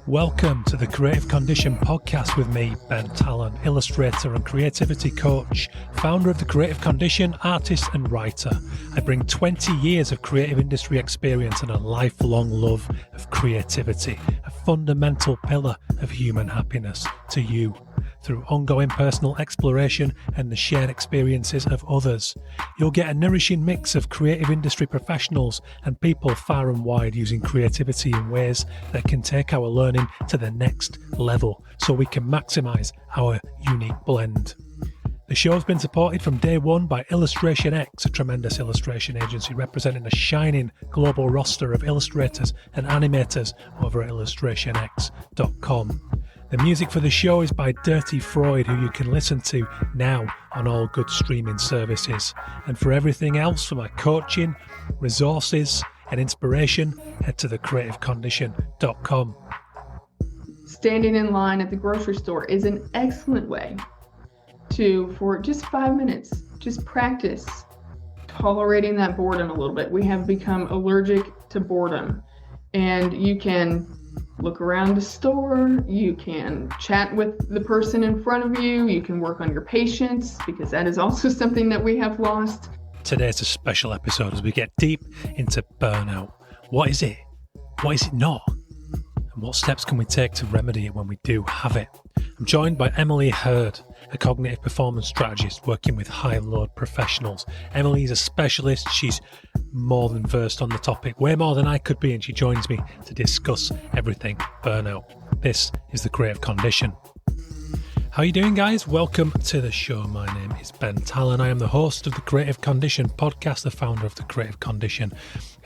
Welcome to the Creative Condition podcast with me, Ben Talon, illustrator and creativity coach, founder of the Creative Condition, artist and writer. I bring 20 years of creative industry experience and a lifelong love of creativity, a fundamental pillar of human happiness, to you through ongoing personal exploration and the shared experiences of others. You'll get a nourishing mix of creative industry professionals and people far and wide using creativity in ways that can take our learning to the next level so we can maximize our unique blend. The show has been supported from day one by Illustration X, a tremendous illustration agency representing a shining global roster of illustrators and animators over at illustrationx.com. The music for the show is by Dirty Freud, who you can listen to now on all good streaming services. And for everything else, for my coaching, resources and inspiration, head to thecreativecondition.com. Standing in line at the grocery store is an excellent way for just 5 minutes, just practice tolerating that boredom a little bit. We have become allergic to boredom, and you can look around the store, you can chat with the person in front of you, you can work on your patience, because that is also something that we have lost. Today's a special episode as we get deep into burnout. What is it? What is it not? And what steps can we take to remedy it when we do have it? I'm joined by Emily Herird, a cognitive performance strategist working with high-load professionals. Emily is a specialist. She's more than versed on the topic, way more than I could be, and she joins me to discuss everything burnout. This is the Creative Condition. How are you doing, guys? Welcome to the show. My name is Ben Talon. I am the host of the Creative Condition podcast, the founder of the Creative Condition,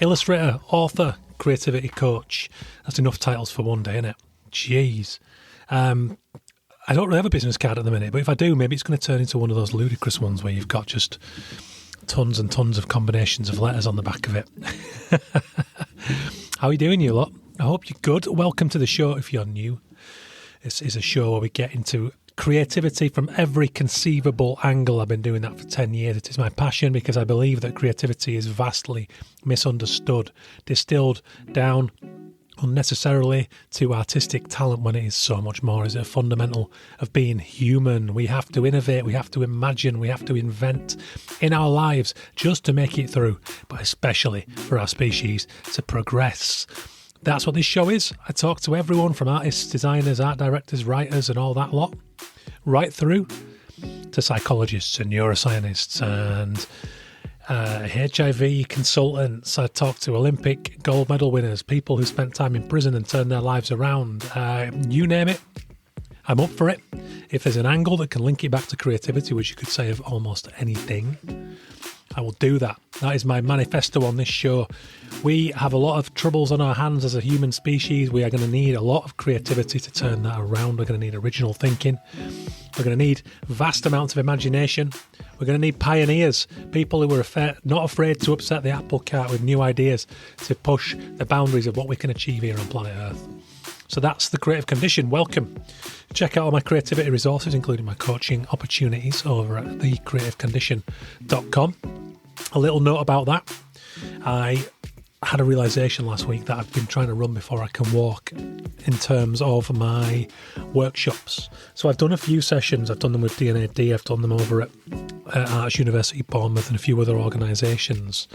illustrator, author, creativity coach. That's enough titles for one day, isn't it? Jeez. I don't really have a business card at the minute, but if I do, maybe it's going to turn into one of those ludicrous ones where you've got just tons and tons of combinations of letters on the back of it. How are you doing, you lot? I hope you're good. Welcome to the show if you're new. This is a show where we get into creativity from every conceivable angle. I've been doing that for 10 years. It is my passion because I believe that creativity is vastly misunderstood, distilled down unnecessarily to artistic talent when it is so much more. Is a fundamental of being human. We have to innovate, we have to imagine, we have to invent in our lives just to make it through, but especially for our species to progress. That's what this show is. I talk to everyone from artists, designers, art directors, writers and all that lot, right through to psychologists and neuroscientists and HIV consultants. I talk to Olympic gold medal winners, people who spent time in prison and turned their lives around. You name it, I'm up for it. If there's an angle that can link it back to creativity, which you could say of almost anything, I will do that. That is my manifesto on this show. We have a lot of troubles on our hands as a human species. We are going to need a lot of creativity to turn that around. We're going to need original thinking. We're going to need vast amounts of imagination. We're going to need pioneers, people who are not afraid to upset the apple cart with new ideas to push the boundaries of what we can achieve here on planet Earth. So that's the Creative Condition. Welcome. Check out all my creativity resources, including my coaching opportunities over at thecreativecondition.com. A little note about that. I had a realization last week that I've been trying to run before I can walk in terms of my workshops. So I've done a few sessions. I've done them with D&AD. I've done them over at Arts University Bournemouth and a few other organisations.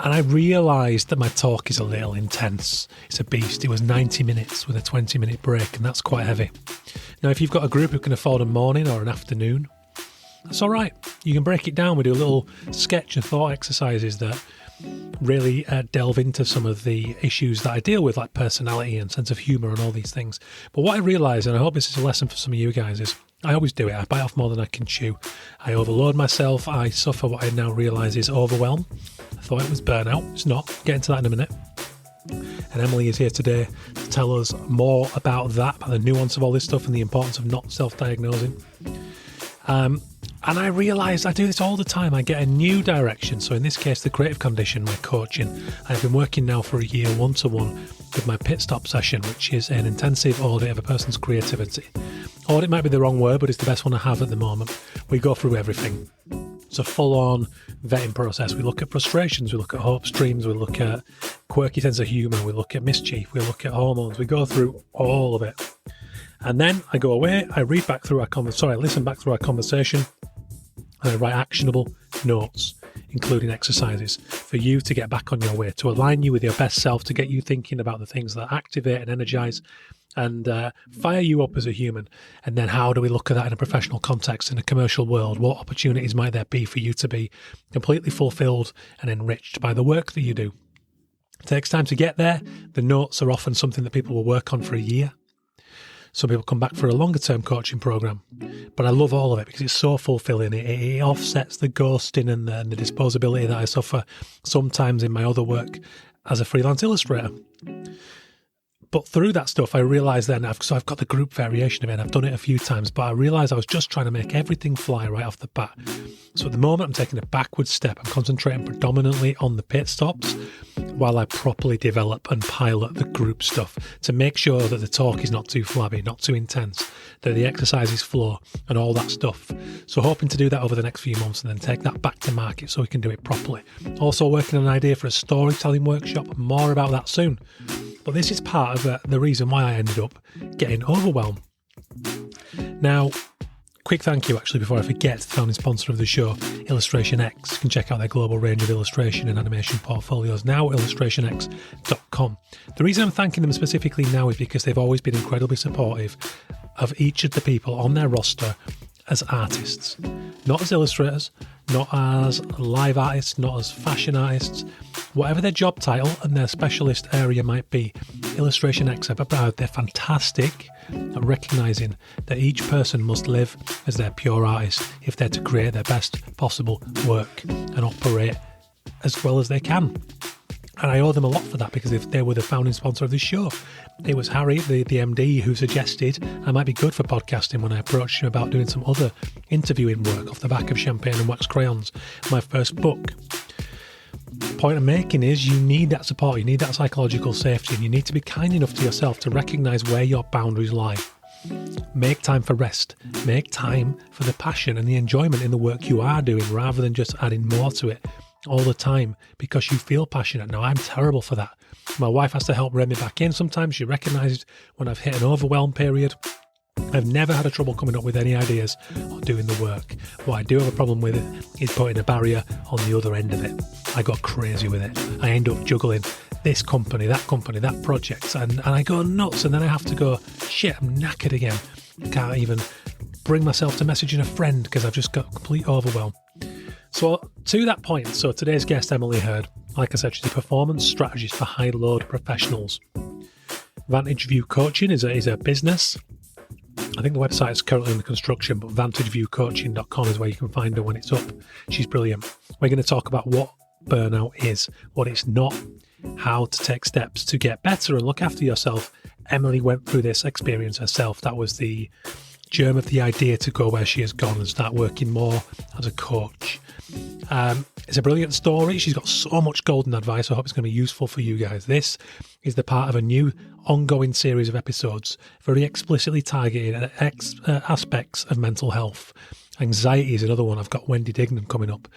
And I realised that my talk is a little intense. It's a beast. It was 90 minutes with a 20-minute break, and that's quite heavy. Now, if you've got a group who can afford a morning or an afternoon, that's all right. You can break it down. We do a little sketch and thought exercises that really delve into some of the issues that I deal with, like personality and sense of humour and all these things. But what I realise, and I hope this is a lesson for some of you guys, is I always do it. I bite off more than I can chew. I overload myself. I suffer what I now realise is overwhelm. I thought it was burnout. It's not. Get into that in a minute. And Emily is here today to tell us more about that, about the nuance of all this stuff and the importance of not self-diagnosing. And I realise I do this all the time. I get a new direction. So in this case, the Creative Condition, my coaching. I've been working now for a year one-to-one with my pit stop session, which is an intensive audit of a person's creativity. Audit might be the wrong word, but it's the best one I have at the moment. We go through everything. It's a full-on vetting process. We look at frustrations, we look at hopes, dreams, we look at quirky sense of humour, we look at mischief, we look at hormones, we go through all of it. And then I go away, I listen back through our conversation, and I write actionable notes, including exercises, for you to get back on your way, to align you with your best self, to get you thinking about the things that activate and energize and fire you up as a human. And then how do we look at that in a professional context, in a commercial world? What opportunities might there be for you to be completely fulfilled and enriched by the work that you do? It takes time to get there. The notes are often something that people will work on for a year. Some people come back for a longer term coaching program, but I love all of it because it's so fulfilling. It offsets the ghosting and the disposability that I suffer sometimes in my other work as a freelance illustrator. But through that stuff, I realised then, so I've got the group variation of it, and I've done it a few times, but I realised I was just trying to make everything fly right off the bat. So at the moment, I'm taking a backward step. I'm concentrating predominantly on the pit stops while I properly develop and pilot the group stuff to make sure that the talk is not too flabby, not too intense, that the exercises flow and all that stuff. So hoping to do that over the next few months and then take that back to market so we can do it properly. Also working on an idea for a storytelling workshop, more about that soon. But this is part of the reason why I ended up getting overwhelmed. Now, quick thank you actually before I forget to the founding sponsor of the show, Illustration X. You can check out their global range of illustration and animation portfolios now at illustrationx.com. The reason I'm thanking them specifically now is because they've always been incredibly supportive of each of the people on their roster as artists, not as illustrators, not as live artists, not as fashion artists, whatever their job title and their specialist area might be. Illustration X are proud. They're fantastic at recognising that each person must live as their pure artist if they're to create their best possible work and operate as well as they can. And I owe them a lot for that because they were the founding sponsor of this show. It was Harry, the MD, who suggested I might be good for podcasting when I approached him about doing some other interviewing work off the back of Champagne and Wax Crayons, my first book. The point I'm making is you need that support, you need that psychological safety, and you need to be kind enough to yourself to recognise where your boundaries lie. Make time for rest. Make time for the passion and the enjoyment in the work you are doing rather than just adding more to it all the time because you feel passionate. Now, I'm terrible for that. My wife has to help rein me back in sometimes. She recognises when I've hit an overwhelm period. I've never had a trouble coming up with any ideas or doing the work. What I do have a problem with it is putting a barrier on the other end of it. I got crazy with it. I end up juggling this company, that project, and I go nuts, and then I have to go, shit, I'm knackered again. I can't even bring myself to messaging a friend because I've just got complete overwhelm. So to that point, so today's guest, Emily Herird, like I said, she's a performance strategist for high-load professionals. Vantage View Coaching is a business. I think the website is currently under construction, but vantageviewcoaching.com is where you can find her when it's up. She's brilliant. We're going to talk about what burnout is, what it's not, how to take steps to get better and look after yourself. Emily went through this experience herself. That was the germ of the idea to go where she has gone and start working more as a coach. It's a brilliant story. She's got so much golden advice. I hope it's going to be useful for you guys. This is the part of a new ongoing series of episodes, very explicitly targeted at aspects of mental health. Anxiety is another one. I've got Wendy Dignam coming up,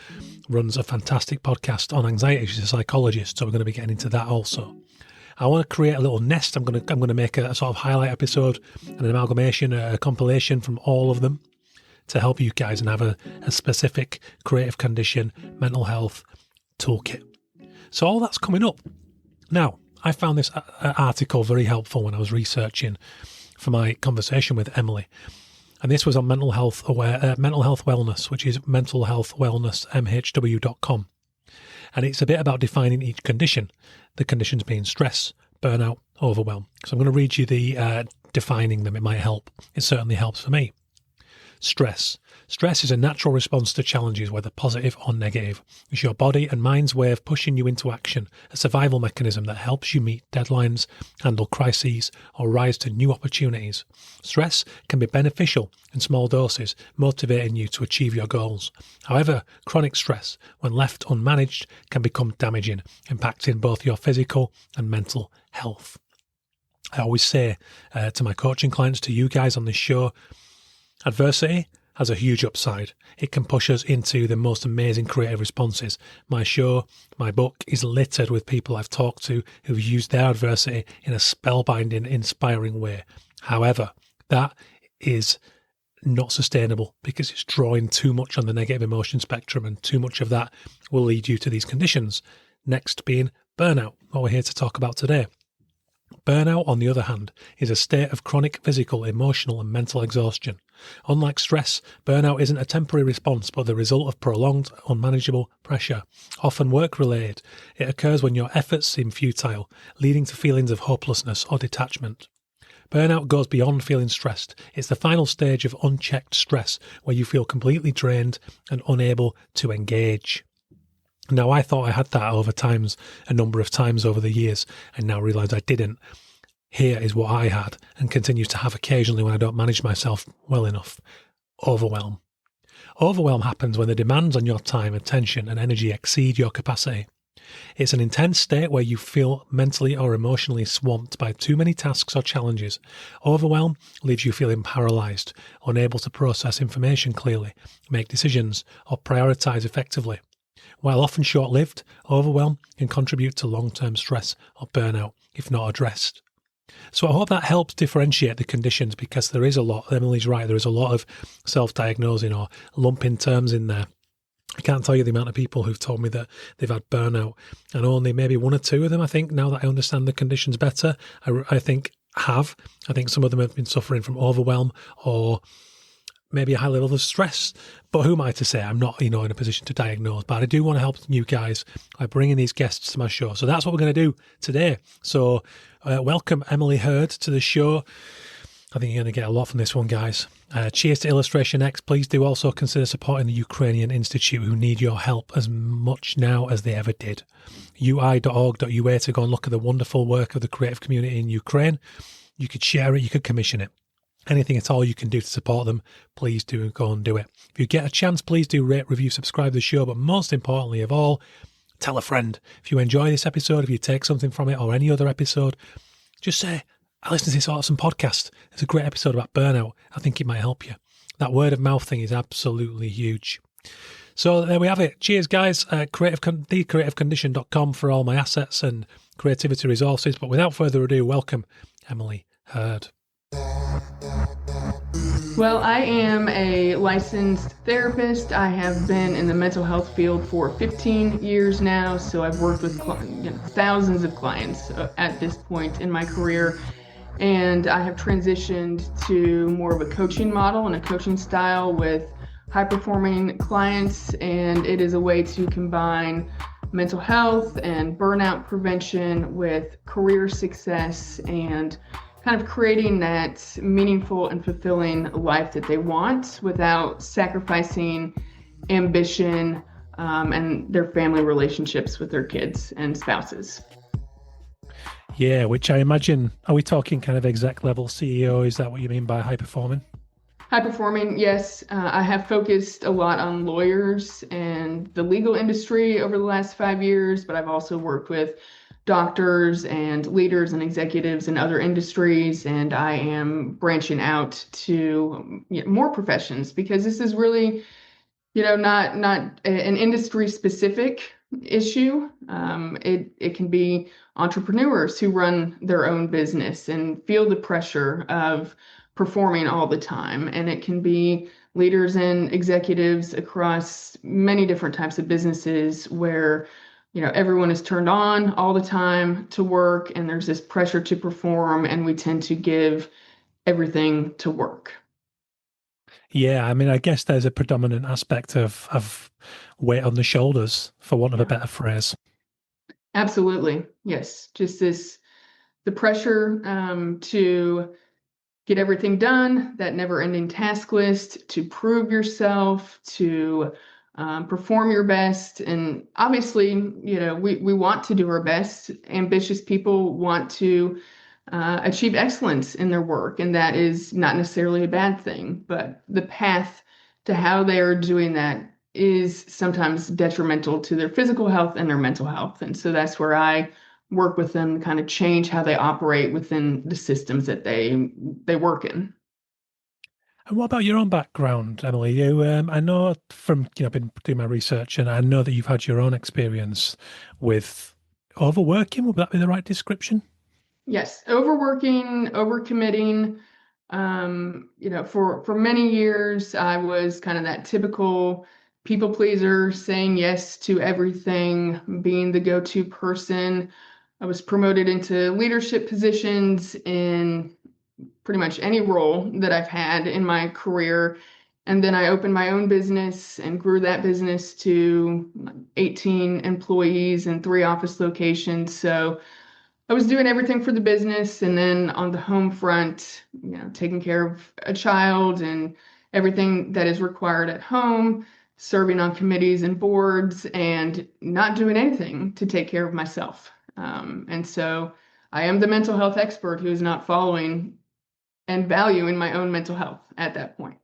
runs a fantastic podcast on anxiety. She's a psychologist, so we're going to be getting into that also. I want to create a little nest. I'm going to make a sort of highlight episode, an amalgamation, a compilation from all of them to help you guys and have a specific creative condition, mental health toolkit. So all that's coming up. Now, I found this article very helpful when I was researching for my conversation with Emily. And this was on mental health wellness, which is mentalhealthwellnessmhw.com. And it's a bit about defining each condition, the conditions being stress, burnout, overwhelm. So I'm going to read you the defining them. It might help. It certainly helps for me. Stress. Stress is a natural response to challenges, whether positive or negative. It's your body and mind's way of pushing you into action, a survival mechanism that helps you meet deadlines, handle crises, or rise to new opportunities. Stress can be beneficial in small doses, motivating you to achieve your goals. However, chronic stress, when left unmanaged, can become damaging, impacting both your physical and mental health. I always say to my coaching clients, to you guys on this show, adversity has a huge upside. It can push us into the most amazing creative responses. My show, my book is littered with people I've talked to who've used their adversity in a spellbinding, inspiring way. However, that is not sustainable because it's drawing too much on the negative emotion spectrum, and too much of that will lead you to these conditions. Next being burnout, what we're here to talk about today. Burnout, on the other hand, is a state of chronic physical, emotional, and mental exhaustion. Unlike stress, burnout isn't a temporary response, but the result of prolonged, unmanageable pressure, often work-related. It occurs when your efforts seem futile, leading to feelings of hopelessness or detachment. Burnout goes beyond feeling stressed. It's the final stage of unchecked stress, where you feel completely drained and unable to engage. Now, I thought I had that a number of times over the years, and now realise I didn't. Here is what I had and continue to have occasionally when I don't manage myself well enough. Overwhelm. Overwhelm happens when the demands on your time, attention, and energy exceed your capacity. It's an intense state where you feel mentally or emotionally swamped by too many tasks or challenges. Overwhelm leaves you feeling paralysed, unable to process information clearly, make decisions, or prioritise effectively. While often short-lived, overwhelm can contribute to long-term stress or burnout if not addressed. So I hope that helps differentiate the conditions, because there is a lot, Emily's right, there is a lot of self-diagnosing or lumping terms in there. I can't tell you the amount of people who've told me that they've had burnout, and only maybe one or two of them, I think, now that I understand the conditions better, I think have. I think some of them have been suffering from overwhelm or maybe a high level of stress. But who am I to say? I'm not, in a position to diagnose. But I do want to help you guys by bringing these guests to my show. So that's what we're going to do today. So welcome Emily Herird to the show. I think you're going to get a lot from this one, guys. Cheers to Illustration X. Please do also consider supporting the Ukrainian Institute, who need your help as much now as they ever did. ui.org.ua to go and look at the wonderful work of the creative community in Ukraine. You could share it, you could commission it. Anything at all you can do to support them, please do go and do it. If you get a chance, please do rate, review, subscribe to the show. But most importantly of all, tell a friend. If you enjoy this episode, if you take something from it or any other episode, just say, I listened to this awesome podcast. It's a great episode about burnout. I think it might help you. That word of mouth thing is absolutely huge. So there we have it. Cheers, guys. Thecreativecondition.com for all my assets and creativity resources. But without further ado, welcome Emily Herird. Well, I am a licensed therapist. I have been in the mental health field for 15 years now, so I've worked with thousands of clients at this point in my career, and I have transitioned to more of a coaching model and a coaching style with high-performing clients, and it is a way to combine mental health and burnout prevention with career success and kind of creating that meaningful and fulfilling life that they want without sacrificing ambition and their family relationships with their kids and spouses. Yeah, which I imagine, are we talking kind of exec level CEO? Is that what you mean by high performing? High performing, yes. I have focused a lot on lawyers and the legal industry over the last 5 years, but I've also worked with doctors and leaders and executives in other industries, and I am branching out to more professions, because this is really, not an industry specific issue. It can be entrepreneurs who run their own business and feel the pressure of performing all the time, and it can be leaders and executives across many different types of businesses where everyone is turned on all the time to work, and there's this pressure to perform, and we tend to give everything to work. Yeah, I mean, I guess there's a predominant aspect of weight on the shoulders, for want of a better phrase. Absolutely, yes. Just the pressure to get everything done, that never-ending task list, to prove yourself, to perform your best. And obviously, we want to do our best. Ambitious people want to achieve excellence in their work, and that is not necessarily a bad thing. But the path to how they are doing that is sometimes detrimental to their physical health and their mental health. And so that's where I work with them to kind of change how they operate within the systems that they work in. And what about your own background, Emily? I know from, I've been doing my research and I know that you've had your own experience with overworking. Would that be the right description? Yes, overworking, overcommitting. For many years, I was kind of that typical people pleaser, saying yes to everything, being the go-to person. I was promoted into leadership positions in pretty much any role that I've had in my career. And then I opened my own business and grew that business to 18 employees and 3 office locations. So I was doing everything for the business, and then on the home front, taking care of a child and everything that is required at home, serving on committees and boards, and not doing anything to take care of myself. And so I am the mental health expert who is not following and valuing my own mental health at that point.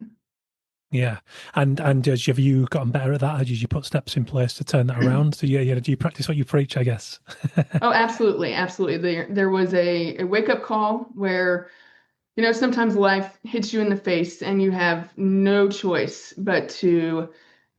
Yeah. And have you gotten better at that? Did you put steps in place to turn that around? So do you practice what you preach, I guess? Oh, absolutely, absolutely. There was a wake-up call where, sometimes life hits you in the face and you have no choice but to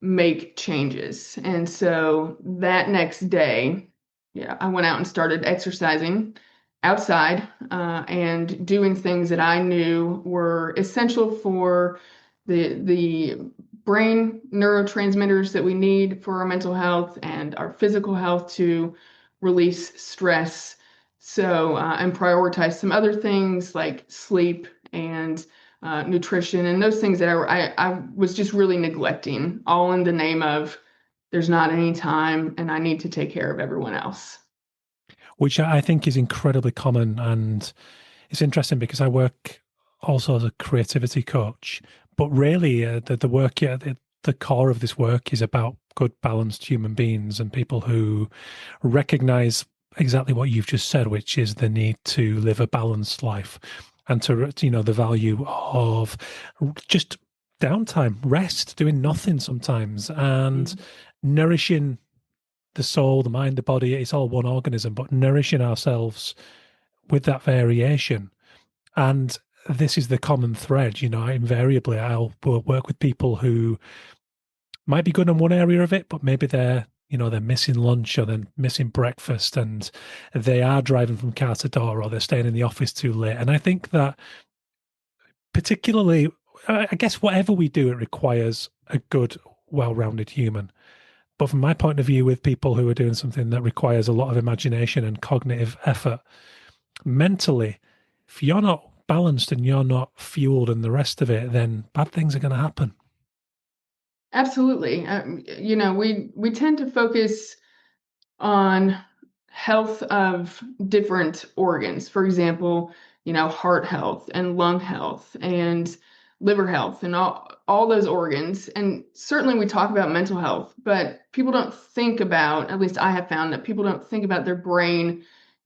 make changes. And so that next day, yeah, I went out and started exercising outside, and doing things that I knew were essential for the brain neurotransmitters that we need for our mental health and our physical health to release stress. So, and prioritize some other things like sleep and nutrition and those things that I was just really neglecting, all in the name of there's not any time and I need to take care of everyone else. Which I think is incredibly common. And it's interesting because I work also as a creativity coach, but really the work, the core of this work is about good, balanced human beings and people who recognize exactly what you've just said, which is the need to live a balanced life and to, the value of just downtime, rest, doing nothing sometimes, and nourishing the soul, the mind, the body. It's all one organism, but nourishing ourselves with that variation. And this is the common thread. Invariably will work with people who might be good in one area of it, but maybe they're missing lunch or they're missing breakfast and they are driving from car to door or they're staying in the office too late. And I think that particularly, I guess whatever we do, it requires a good, well-rounded human. But from my point of view, with people who are doing something that requires a lot of imagination and cognitive effort, mentally, if you're not balanced and you're not fueled and the rest of it, then bad things are going to happen. Absolutely. We tend to focus on health of different organs. For example, heart health and lung health and liver health and all those organs. And certainly we talk about mental health, but people don't think about, at least I have found that people don't think about their brain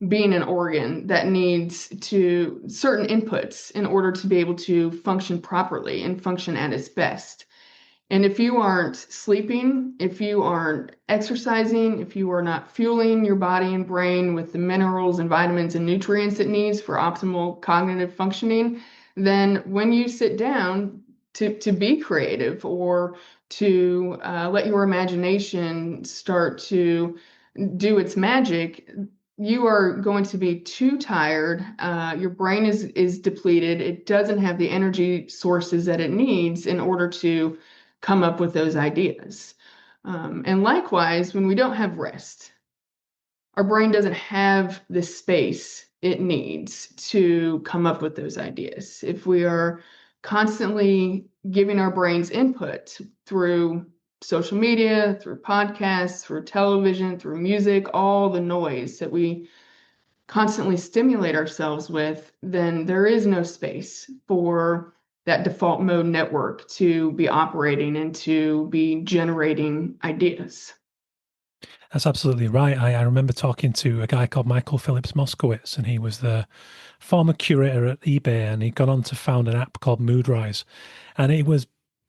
being an organ that needs to certain inputs in order to be able to function properly and function at its best. And if you aren't sleeping, if you aren't exercising, if you are not fueling your body and brain with the minerals and vitamins and nutrients it needs for optimal cognitive functioning, then when you sit down to be creative or to let your imagination start to do its magic, you are going to be too tired. Your brain is depleted. It doesn't have the energy sources that it needs in order to come up with those ideas. And likewise, when we don't have rest, our brain doesn't have the space it needs to come up with those ideas. If we are constantly giving our brains input through social media, through podcasts, through television, through music, all the noise that we constantly stimulate ourselves with, then there is no space for that default mode network to be operating and to be generating ideas. That's absolutely right. I remember talking to a guy called Michael Phillips Moskowitz, and he was the former curator at eBay, and he'd gone on to found an app called Moodrise. And it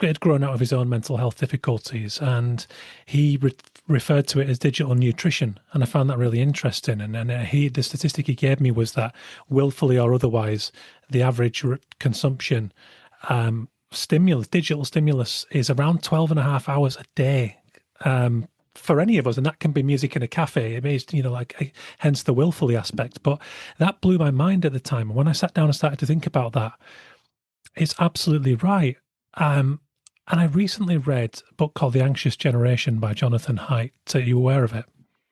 had grown out of his own mental health difficulties, and he referred to it as digital nutrition. And I found that really interesting. And the statistic he gave me was that willfully or otherwise, the average consumption stimulus, digital stimulus, is around 12 and a half hours a day. For any of us, and that can be music in a cafe. It means, hence the willfully aspect. But that blew my mind at the time. And when I sat down and started to think about that, it's absolutely right. And I recently read a book called The Anxious Generation by Jonathan Haidt. Are you aware of it?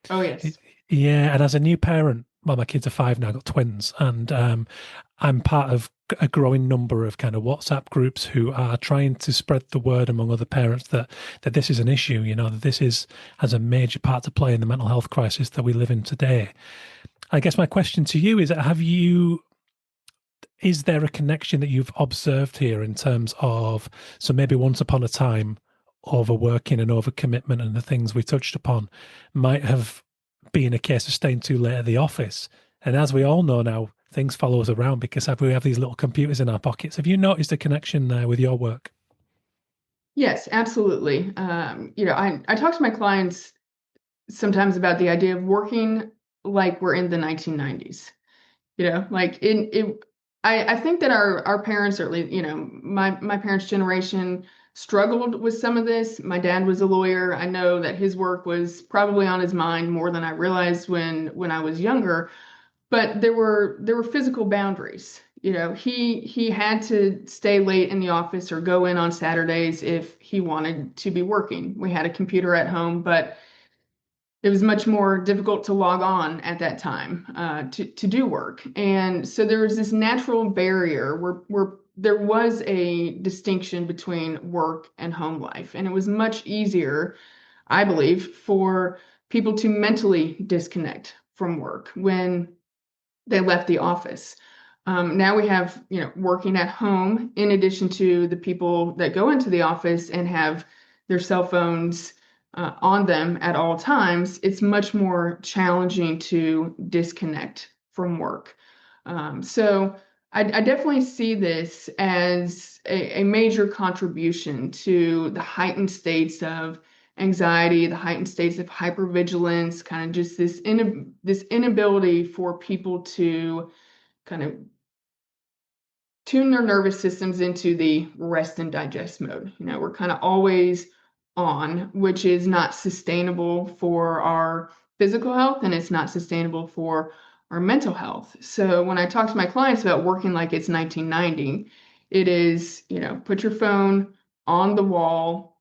Oh, yes. Yeah, and as a new parent, well, my kids are 5 now, I've got twins, and I'm part of a growing number of kind of WhatsApp groups who are trying to spread the word among other parents that this is an issue, that this has a major part to play in the mental health crisis that we live in today. I guess my question to you is there a connection that you've observed here in terms of, so maybe once upon a time, overworking and overcommitment and the things we touched upon might have been a case of staying too late at the office. And as we all know now, things follow us around because we have these little computers in our pockets. Have you noticed a connection there with your work? Yes, absolutely. I talk to my clients sometimes about the idea of working like we're in the 1990s. I think that our parents, or at least, my parents' generation struggled with some of this. My dad was a lawyer. I know that his work was probably on his mind more than I realized when I was younger. But there were physical boundaries. He had to stay late in the office or go in on Saturdays if he wanted to be working. We had a computer at home, but it was much more difficult to log on at that time to do work. And so there was this natural barrier where there was a distinction between work and home life. And it was much easier, I believe, for people to mentally disconnect from work when they left the office. Now we have, working at home in addition to the people that go into the office and have their cell phones on them at all times. It's much more challenging to disconnect from work. So I definitely see this as a major contribution to the heightened states of anxiety, the heightened states of hypervigilance, kind of just this inability for people to kind of tune their nervous systems into the rest and digest mode. We're kind of always on, which is not sustainable for our physical health and it's not sustainable for our mental health. So when I talk to my clients about working like it's 1990, it is, put your phone on the wall,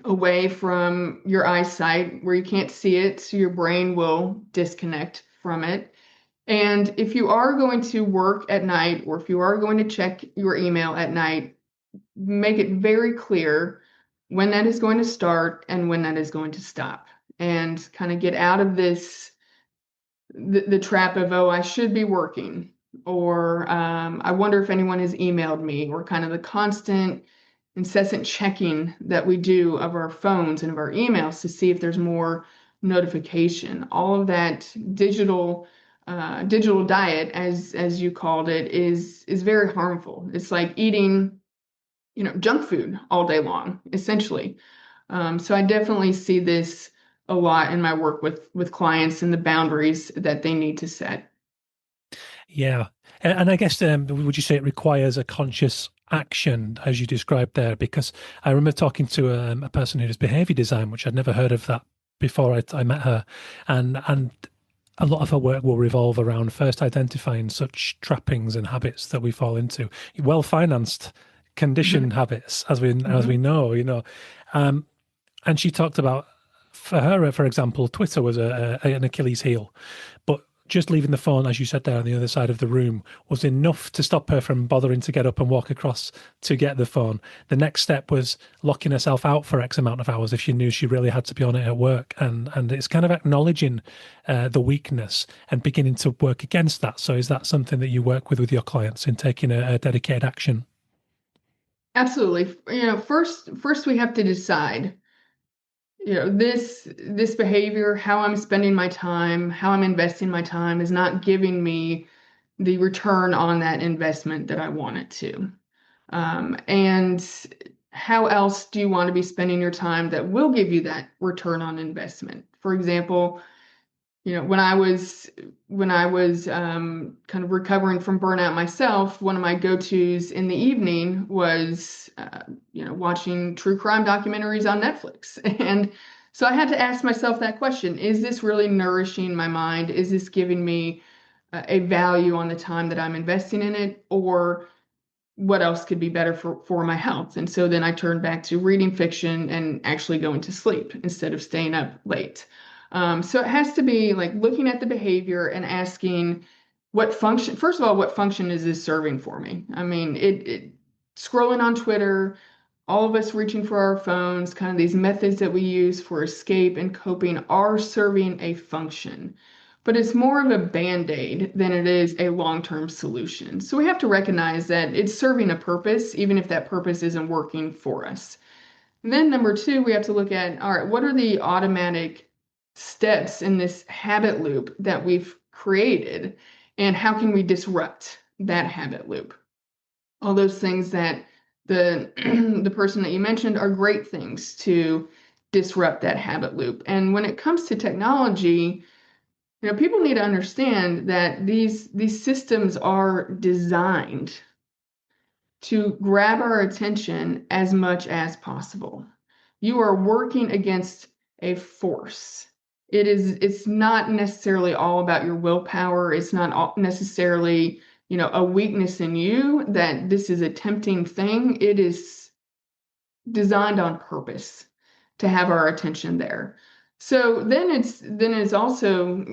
away from your eyesight where you can't see it, so your brain will disconnect from it. And if you are going to work at night, or if you are going to check your email at night, make it very clear when that is going to start and when that is going to stop, and kind of get out of the trap of, oh, I should be working, or I wonder if anyone has emailed me, or kind of the constant incessant checking that we do of our phones and of our emails to see if there's more notification. All of that digital diet, as you called it, is very harmful. It's like eating, junk food all day long, essentially. So I definitely see this a lot in my work with clients and the boundaries that they need to set. Yeah. And I guess, would you say it requires a conscious action, as you described there? Because I remember talking to a person who does behavior design, which I'd never heard of that before I met her. And a lot of her work will revolve around first identifying such trappings and habits that we fall into, well-financed, conditioned habits, as we know. And she talked about, for her, for example, Twitter was an Achilles heel, but just leaving the phone, as you said there, on the other side of the room was enough to stop her from bothering to get up and walk across to get the phone. The next step was locking herself out for X amount of hours if she knew she really had to be on it at work. And it's kind of acknowledging the weakness and beginning to work against that. So is that something that you work with your clients in taking a dedicated action? Absolutely. First we have to decide, this behavior, how I'm spending my time, how I'm investing my time, is not giving me the return on that investment that I want it to. And how else do you want to be spending your time that will give you that return on investment? For example, when I was kind of recovering from burnout myself, one of my go-tos in the evening was watching true crime documentaries on Netflix. And so I had to ask myself that question: is this really nourishing my mind? Is this giving me a value on the time that I'm investing in it, or what else could be better for my health? And so then I turned back to reading fiction and actually going to sleep instead of staying up late. So it has to be like looking at the behavior and asking first of all, what function is this serving for me? I mean, scrolling on Twitter, all of us reaching for our phones, kind of these methods that we use for escape and coping are serving a function, but it's more of a band-aid than it is a long-term solution. So we have to recognize that it's serving a purpose, even if that purpose isn't working for us. And then number two, we have to look at, all right, what are the automatic steps in this habit loop that we've created, and how can we disrupt that habit loop? All those things that the the person that you mentioned are great things to disrupt that habit loop. And when it comes to technology, people need to understand that these systems are designed to grab our attention as much as possible. You are working against a force. It's not necessarily all about your willpower. It's not necessarily, a weakness in you that this is a tempting thing. It is designed on purpose to have our attention there. So then it's also,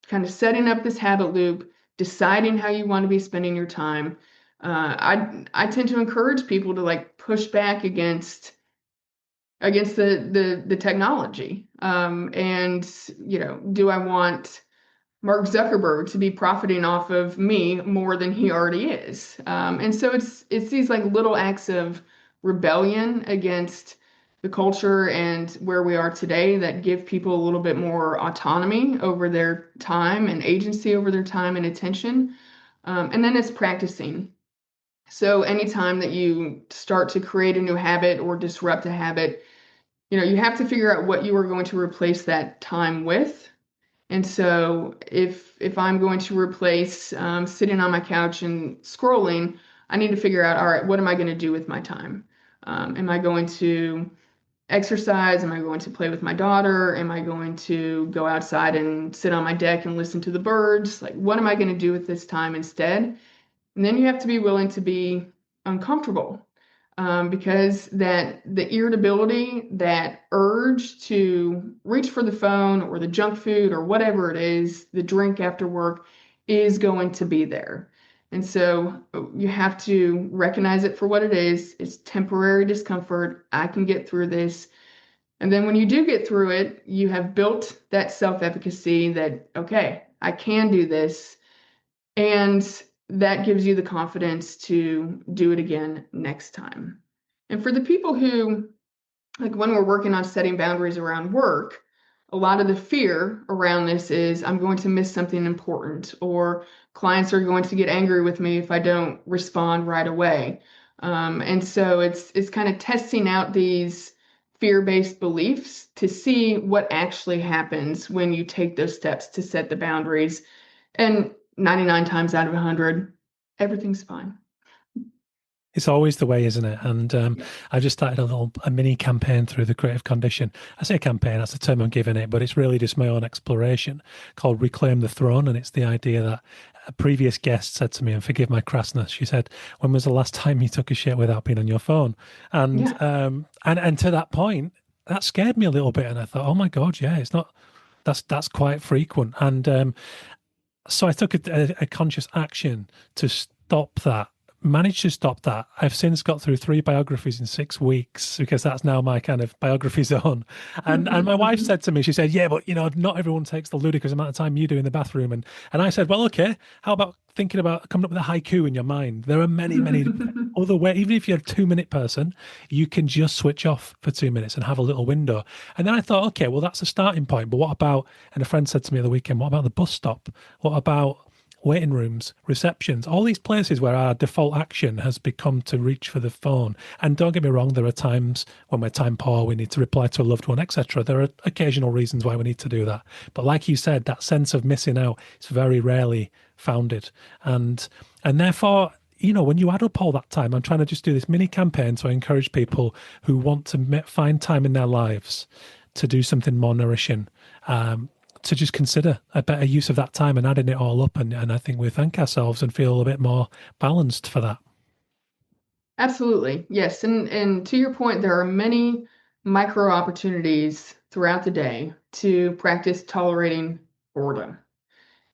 kind of setting up this habit loop, deciding how you want to be spending your time. I tend to encourage people to like push back against the technology. And do I want Mark Zuckerberg to be profiting off of me more than he already is? And so it's these like little acts of rebellion against the culture and where we are today that give people a little bit more autonomy over their time and agency over their time and attention. And then it's practicing. So anytime that you start to create a new habit or disrupt a habit, you have to figure out what you are going to replace that time with. And so if I'm going to replace sitting on my couch and scrolling, I need to figure out, all right, what am I going to do with my time? Am I going to exercise? Am I going to play with my daughter? Am I going to go outside and sit on my deck and listen to the birds? Like, what am I going to do with this time instead? And then you have to be willing to be uncomfortable, because the irritability, that urge to reach for the phone or the junk food or whatever it is, the drink after work, is going to be there. And so you have to recognize it for what it is. It's temporary discomfort. I can get through this. And then when you do get through it, you have built that self-efficacy that, okay, I can do this. And that gives you the confidence to do it again next time. And for the people who, like when we're working on setting boundaries around work, a lot of the fear around this is I'm going to miss something important, or clients are going to get angry with me if I don't respond right away. And so it's kind of testing out these fear-based beliefs to see what actually happens when you take those steps to set the boundaries. And 99 times out of 100, everything's fine. It's always the way, isn't it? And I just started a mini campaign through the Creative Condition. I say campaign, that's the term I'm giving it, but it's really just my own exploration, called Reclaim the Throne. And it's the idea that a previous guest said to me, and forgive my crassness, she said, when was the last time you took a shit without being on your phone? And and to that point, that scared me a little bit. And I thought, oh my God, yeah, it's not, that's quite frequent. And so I took a conscious action to stop that, managed to stop that. I've since got through 3 biographies in 6 weeks, because that's now my kind of biography zone. And my wife said to me, she said, yeah, but not everyone takes the ludicrous amount of time you do in the bathroom. And I said, well, okay, how about thinking about coming up with a haiku in your mind? There are many, many other ways. Even if you're a 2-minute person, you can just switch off for 2 minutes and have a little window. And then I thought, okay, well, that's a starting point. But what about, and a friend said to me the weekend, what about the bus stop? What about waiting rooms, receptions, all these places where our default action has become to reach for the phone. And don't get me wrong, there are times when we're time poor, we need to reply to a loved one, etc. There are occasional reasons why we need to do that. But like you said, that sense of missing out is very rarely founded. And therefore, when you add up all that time, I'm trying to just do this mini campaign to encourage people who want to find time in their lives to do something more nourishing, to just consider a better use of that time and adding it all up. And I think we thank ourselves and feel a bit more balanced for that. Absolutely. Yes. And to your point, there are many micro opportunities throughout the day to practice tolerating boredom.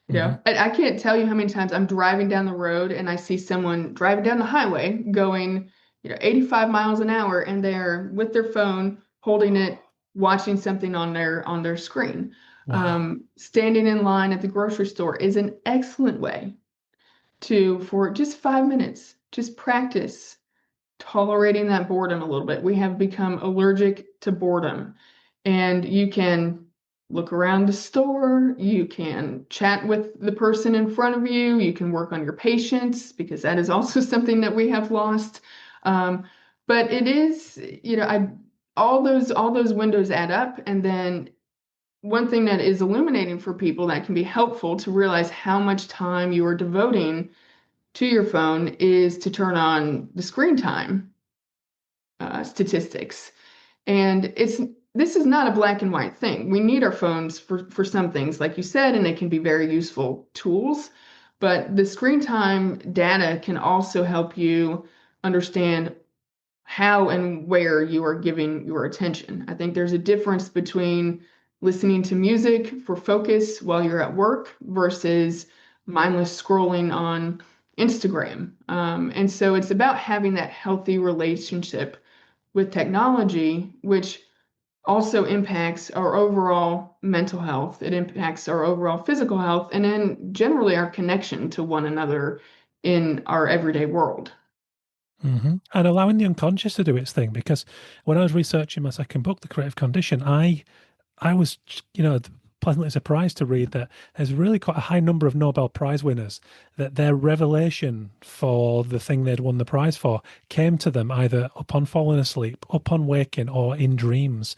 I can't tell you how many times I'm driving down the road and I see someone driving down the highway going, 85 miles an hour, and they're with their phone, holding it, watching something on their screen. Wow. Standing in line at the grocery store is an excellent way for just 5 minutes, just practice tolerating that boredom a little bit. We have become allergic to boredom, and you can look around the store, you can chat with the person in front of you, you can work on your patience, because that is also something that we have lost. But it is, all those windows add up. And then one thing that is illuminating for people that can be helpful to realize how much time you are devoting to your phone is to turn on the screen time statistics. And this is not a black and white thing. We need our phones for some things, like you said, and they can be very useful tools. But the screen time data can also help you understand how and where you are giving your attention. I think there's a difference between listening to music for focus while you're at work versus mindless scrolling on Instagram. And so it's about having that healthy relationship with technology, which also impacts our overall mental health. It impacts our overall physical health, and then generally our connection to one another in our everyday world. And allowing the unconscious to do its thing, because when I was researching my second book, The Creative Condition, I was, pleasantly surprised to read that there's really quite a high number of Nobel Prize winners that their revelation for the thing they'd won the prize for came to them either upon falling asleep, upon waking, or in dreams.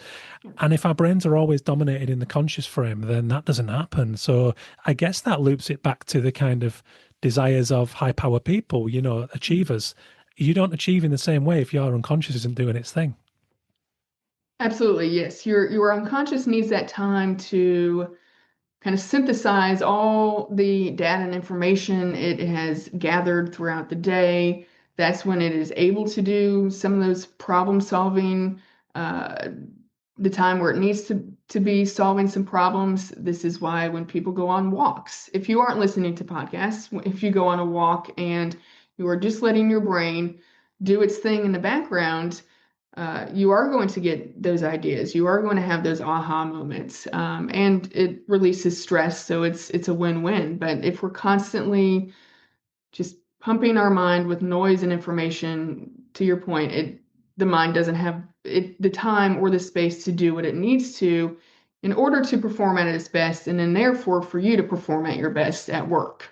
And if our brains are always dominated in the conscious frame, then that doesn't happen. So I guess that loops it back to the kind of desires of high power people, achievers. You don't achieve in the same way if your unconscious isn't doing its thing. Absolutely, yes. Your unconscious needs that time to kind of synthesize all the data and information it has gathered throughout the day. That's when it is able to do some of those problem solving, the time where it needs to be solving some problems. This is why when people go on walks, if you aren't listening to podcasts, if you go on a walk and you are just letting your brain do its thing in the background, you are going to get those ideas. You are going to have those aha moments, and it releases stress. So it's a win-win. But if we're constantly just pumping our mind with noise and information, to your point, the mind doesn't have the time or the space to do what it needs to in order to perform at its best, and then therefore for you to perform at your best at work.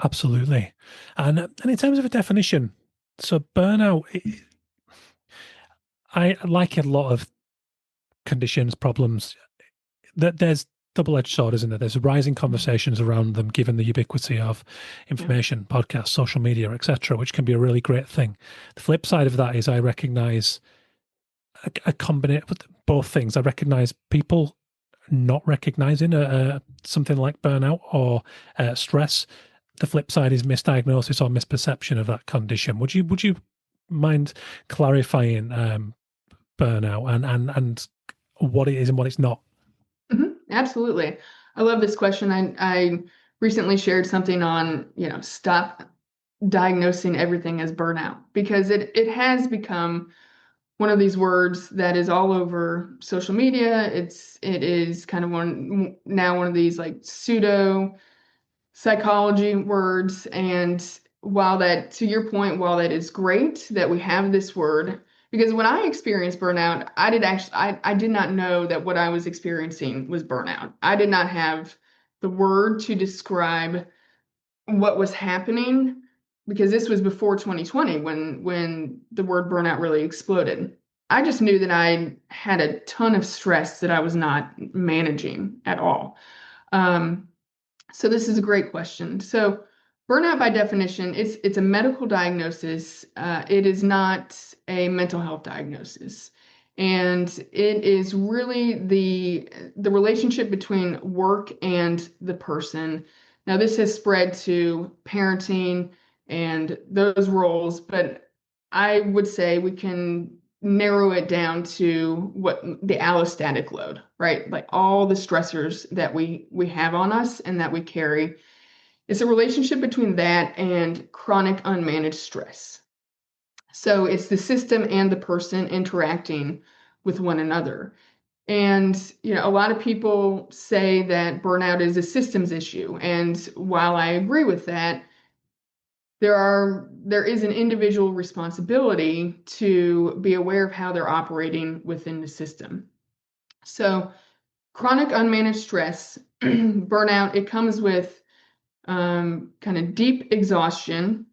Absolutely. And in terms of a definition, so burnout, I like a lot of conditions, problems, that there's double-edged sword, isn't there? There's rising conversations around them, given the ubiquity of information, podcasts, social media, etc., which can be a really great thing. The flip side of that is I recognize a combination, both things. I recognize people not recognizing something like burnout or stress. The flip side is misdiagnosis or misperception of that condition. Would you mind clarifying burnout and what it is and what it's not? Absolutely. I love this question. I recently shared something on, stop diagnosing everything as burnout, because it has become one of these words that is all over social media. It is kind of one of these like pseudo psychology words. And while that, to your point, while that is great that we have this word, because when I experienced burnout, I did not know that what I was experiencing was burnout. I did not have the word to describe what was happening, because this was before 2020 when the word burnout really exploded. I just knew that I had a ton of stress that I was not managing at all. Um, so this is a great question. So burnout, by definition, it's a medical diagnosis. It is not a mental health diagnosis, and it is really the relationship between work and the person. Now, this has spread to parenting and those roles, but I would say we can narrow it down to what the allostatic load, right? Like all the stressors that we have on us and that we carry. It's a relationship between that and chronic unmanaged stress. So it's the system and the person interacting with one another. And a lot of people say that burnout is a systems issue. And while I agree with that, there is an individual responsibility to be aware of how they're operating within the system. So chronic unmanaged stress, burnout, it comes with kind of deep exhaustion,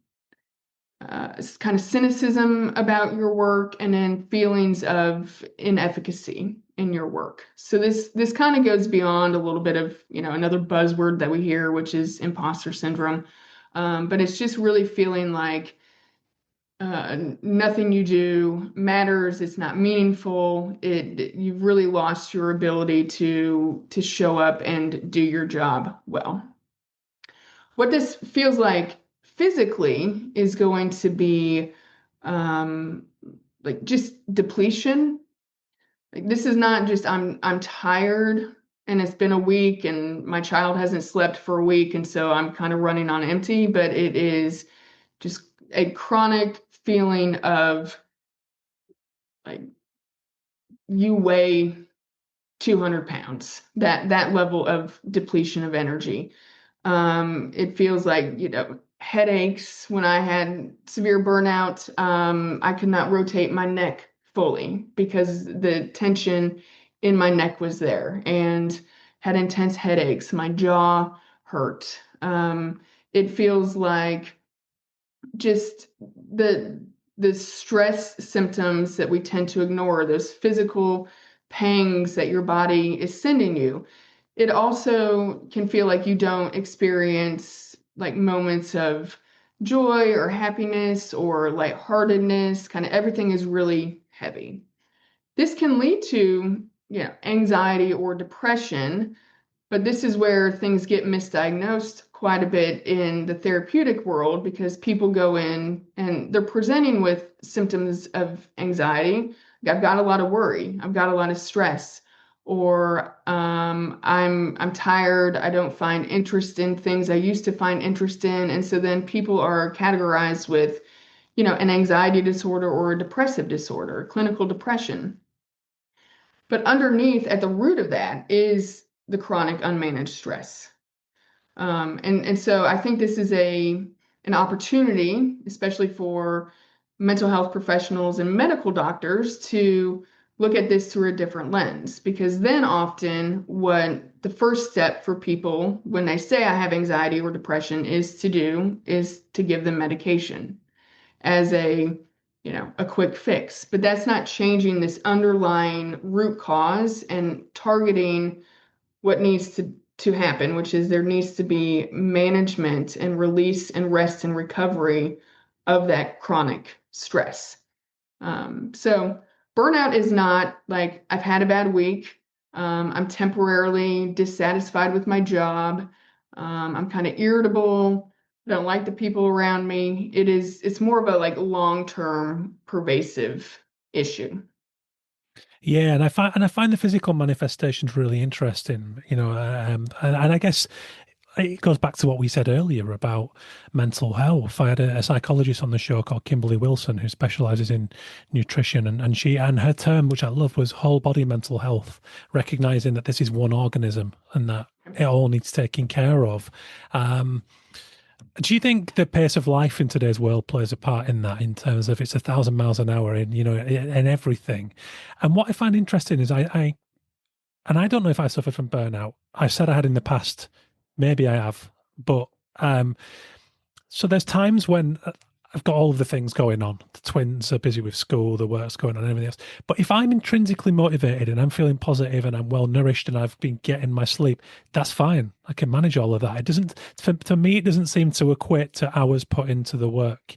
kind of cynicism about your work, and then feelings of inefficacy in your work. So this kind of goes beyond a little bit of another buzzword that we hear, which is imposter syndrome. But it's just really feeling like nothing you do matters. It's not meaningful. You've really lost your ability to show up and do your job well. What this feels like physically is going to be like just depletion. Like this is not just I'm tired and it's been a week and my child hasn't slept for a week and so I'm kind of running on empty, but it is just a chronic feeling of like you weigh 200 pounds, that level of depletion of energy. It feels like, headaches. When I had severe burnout, I could not rotate my neck fully because the tension in my neck was there, and had intense headaches. My jaw hurt. It feels like just the stress symptoms that we tend to ignore, those physical pangs that your body is sending you. It also can feel like you don't experience like moments of joy or happiness or lightheartedness. Kind of everything is really heavy. This can lead to, anxiety or depression, but this is where things get misdiagnosed quite a bit in the therapeutic world, because people go in and they're presenting with symptoms of anxiety. I've got a lot of worry. I've got a lot of stress, or I'm tired. I don't find interest in things I used to find interest in, and so then people are categorized with, an anxiety disorder or a depressive disorder, clinical depression. But underneath, at the root of that, is the chronic unmanaged stress. And so I think this is an opportunity, especially for mental health professionals and medical doctors, to look at this through a different lens. Because then often what the first step for people when they say I have anxiety or depression is to give them medication as a quick fix. But that's not changing this underlying root cause and targeting what needs to happen, which is there needs to be management and release and rest and recovery of that chronic stress. So burnout is not like I've had a bad week. I'm temporarily dissatisfied with my job. I'm kind of irritable. I don't like the people around me. It's more of a like long-term pervasive issue. Yeah, and I find the physical manifestations really interesting, and I guess it goes back to what we said earlier about mental health. I had a psychologist on the show called Kimberly Wilson who specializes in nutrition, and her term, which I love, was whole body mental health, recognizing that this is one organism and that it all needs taking care of. Do you think the pace of life in today's world plays a part in that, in terms of it's 1,000 miles an hour in everything? And what I find interesting is and I don't know if I suffer from burnout. I've said I had in the past, maybe I have, but So there's times when I've got all of the things going on. The twins are busy with school, the work's going on, and everything else. But if I'm intrinsically motivated and I'm feeling positive and I'm well nourished and I've been getting my sleep, that's fine. I can manage all of that. It doesn't, to me, it doesn't seem to equate to hours put into the work.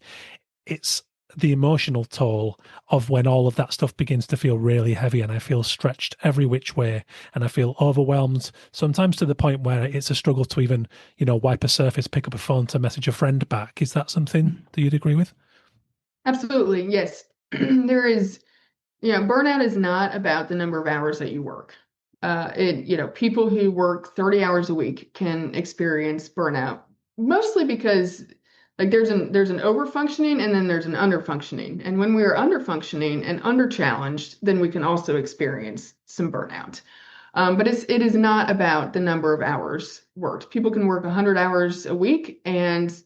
It's the emotional toll of when all of that stuff begins to feel really heavy and I feel stretched every which way and I feel overwhelmed, sometimes to the point where it's a struggle to even, wipe a surface, pick up a phone to message a friend back. Is that something that you'd agree with? Absolutely, yes. There is, burnout is not about the number of hours that you work. People who work 30 hours a week can experience burnout, mostly because like there's an over functioning and then there's an under functioning. And when we are under functioning and under challenged, then we can also experience some burnout. But it is not about the number of hours worked. People can work 100 hours a week and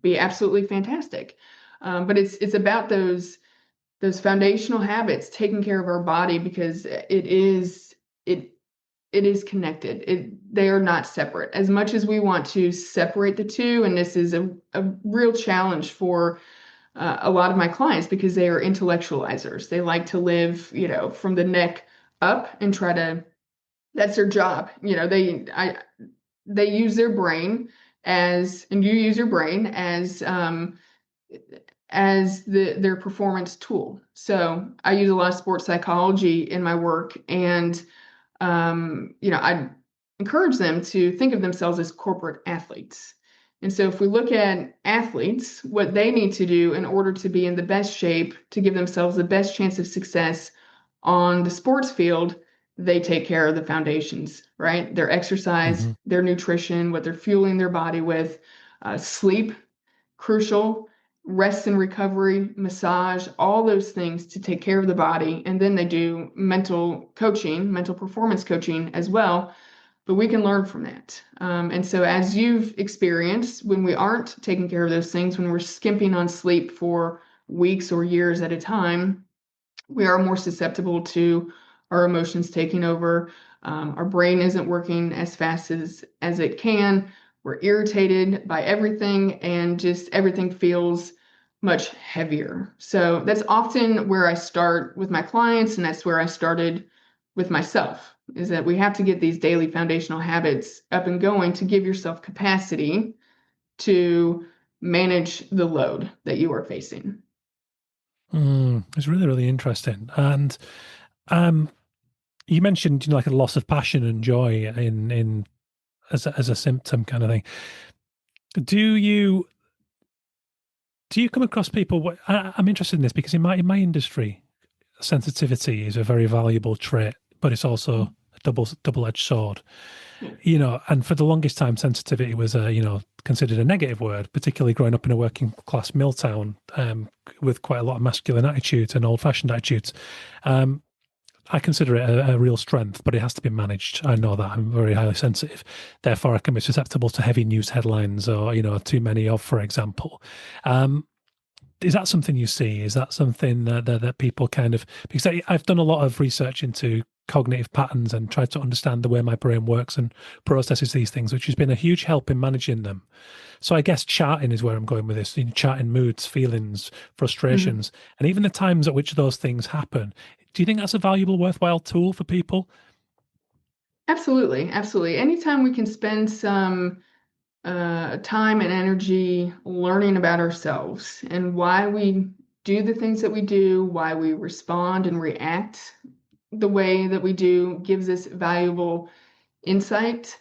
be absolutely fantastic. But it's about those foundational habits, taking care of our body, because it is connected. They are not separate. As much as we want to separate the two, and this is a real challenge for a lot of my clients because they are intellectualizers. They like to live, from the neck up and try to. That's their job. They use their brain and you use your brain as their performance tool. So I use a lot of sports psychology in my work, and I encourage them to think of themselves as corporate athletes. And so if we look at athletes, what they need to do in order to be in the best shape, to give themselves the best chance of success on the sports field, they take care of the foundations, right? Their exercise, their nutrition, what they're fueling their body with, sleep, crucial, rest and recovery, massage, all those things to take care of the body. And then they do mental coaching, mental performance coaching as well. But we can learn from that. And so as you've experienced, when we aren't taking care of those things, when we're skimping on sleep for weeks or years at a time, we are more susceptible to our emotions taking over. Our brain isn't working as fast as it can. We're irritated by everything, and just everything feels much heavier. So that's often where I start with my clients, and that's where I started with myself, is that we have to get these daily foundational habits up and going to give yourself capacity to manage the load that you are facing. It's really, really interesting. And you mentioned, like a loss of passion and joy in as a symptom kind of thing. Do you come across people? I'm interested in this because in my industry, sensitivity is a very valuable trait, but it's also a double-edged sword. And for the longest time, sensitivity was considered a negative word, particularly growing up in a working class mill town with quite a lot of masculine attitudes and old-fashioned attitudes. I consider it a real strength, but it has to be managed. I know that I'm very highly sensitive. Therefore, I can be susceptible to heavy news headlines or, too many of, for example. Is that something you see? Is that something that people kind of, because I've done a lot of research into cognitive patterns and tried to understand the way my brain works and processes these things, which has been a huge help in managing them. So I guess charting is where I'm going with this, charting moods, feelings, frustrations, and even the times at which those things happen. Do you think that's a valuable, worthwhile tool for people? Absolutely. Absolutely. Anytime we can spend some time and energy learning about ourselves and why we do the things that we do, why we respond and react the way that we do, gives us valuable insight.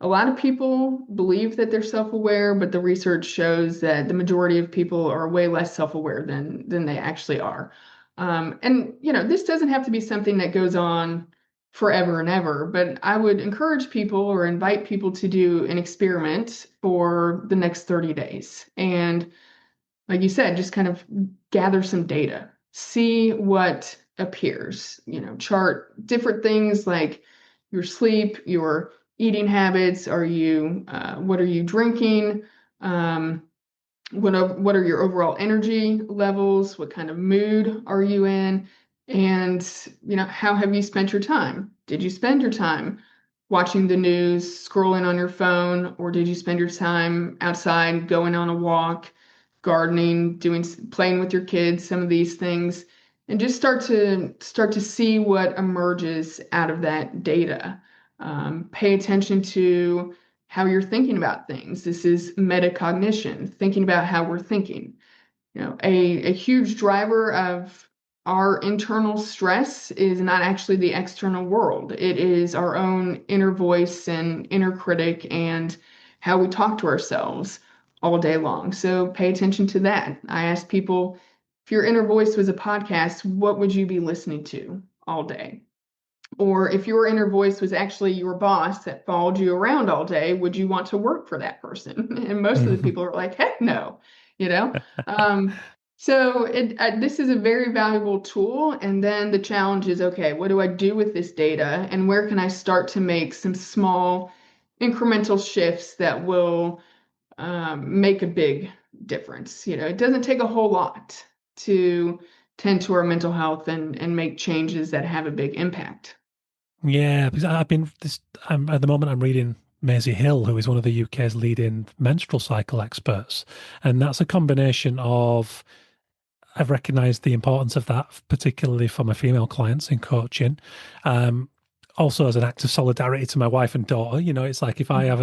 A lot of people believe that they're self-aware, but the research shows that the majority of people are way less self-aware than they actually are. And this doesn't have to be something that goes on forever and ever, but I would encourage people or invite people to do an experiment for the next 30 days. And like you said, just kind of gather some data, see what appears, chart different things like your sleep, your eating habits. What are you drinking? What are your overall energy levels? What kind of mood are you in? And, how have you spent your time? Did you spend your time watching the news, scrolling on your phone, or did you spend your time outside, going on a walk, gardening, playing with your kids, some of these things, and just start to see what emerges out of that data. Pay attention to how you're thinking about things. This is metacognition, thinking about how we're thinking. A huge driver of our internal stress is not actually the external world. It is our own inner voice and inner critic and how we talk to ourselves all day long. So pay attention to that. I ask people, if your inner voice was a podcast, what would you be listening to all day? Or if your inner voice was actually your boss that followed you around all day, would you want to work for that person? And most of the people are like, heck no, you know? Um, this is a very valuable tool. And then the challenge is, okay, what do I do with this data? And where can I start to make some small incremental shifts that will make a big difference? It doesn't take a whole lot to tend to our mental health and make changes that have a big impact. Yeah, because at the moment I'm reading Maisie Hill, who is one of the UK's leading menstrual cycle experts, and that's a combination of I've recognised the importance of that, particularly for my female clients in coaching. Also, as an act of solidarity to my wife and daughter, it's like if I have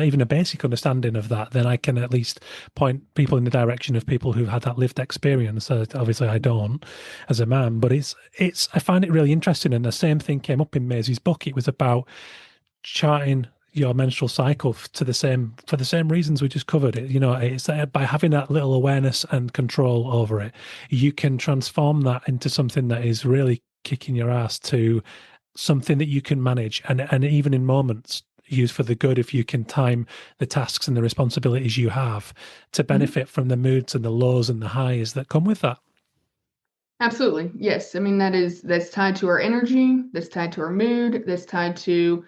even a basic understanding of that, then I can at least point people in the direction of people who've had that lived experience. Obviously, I don't as a man, but I find it really interesting. And the same thing came up in Maisie's book. It was about charting your menstrual cycle for the same reasons we just covered it. It's by having that little awareness and control over it, you can transform that into something that is really kicking your ass to something that you can manage and even in moments use for the good if you can time the tasks and the responsibilities you have to benefit from the moods and the lows and the highs that come with that. Absolutely. Yes. I mean, that's tied to our energy, that's tied to our mood, that's tied to,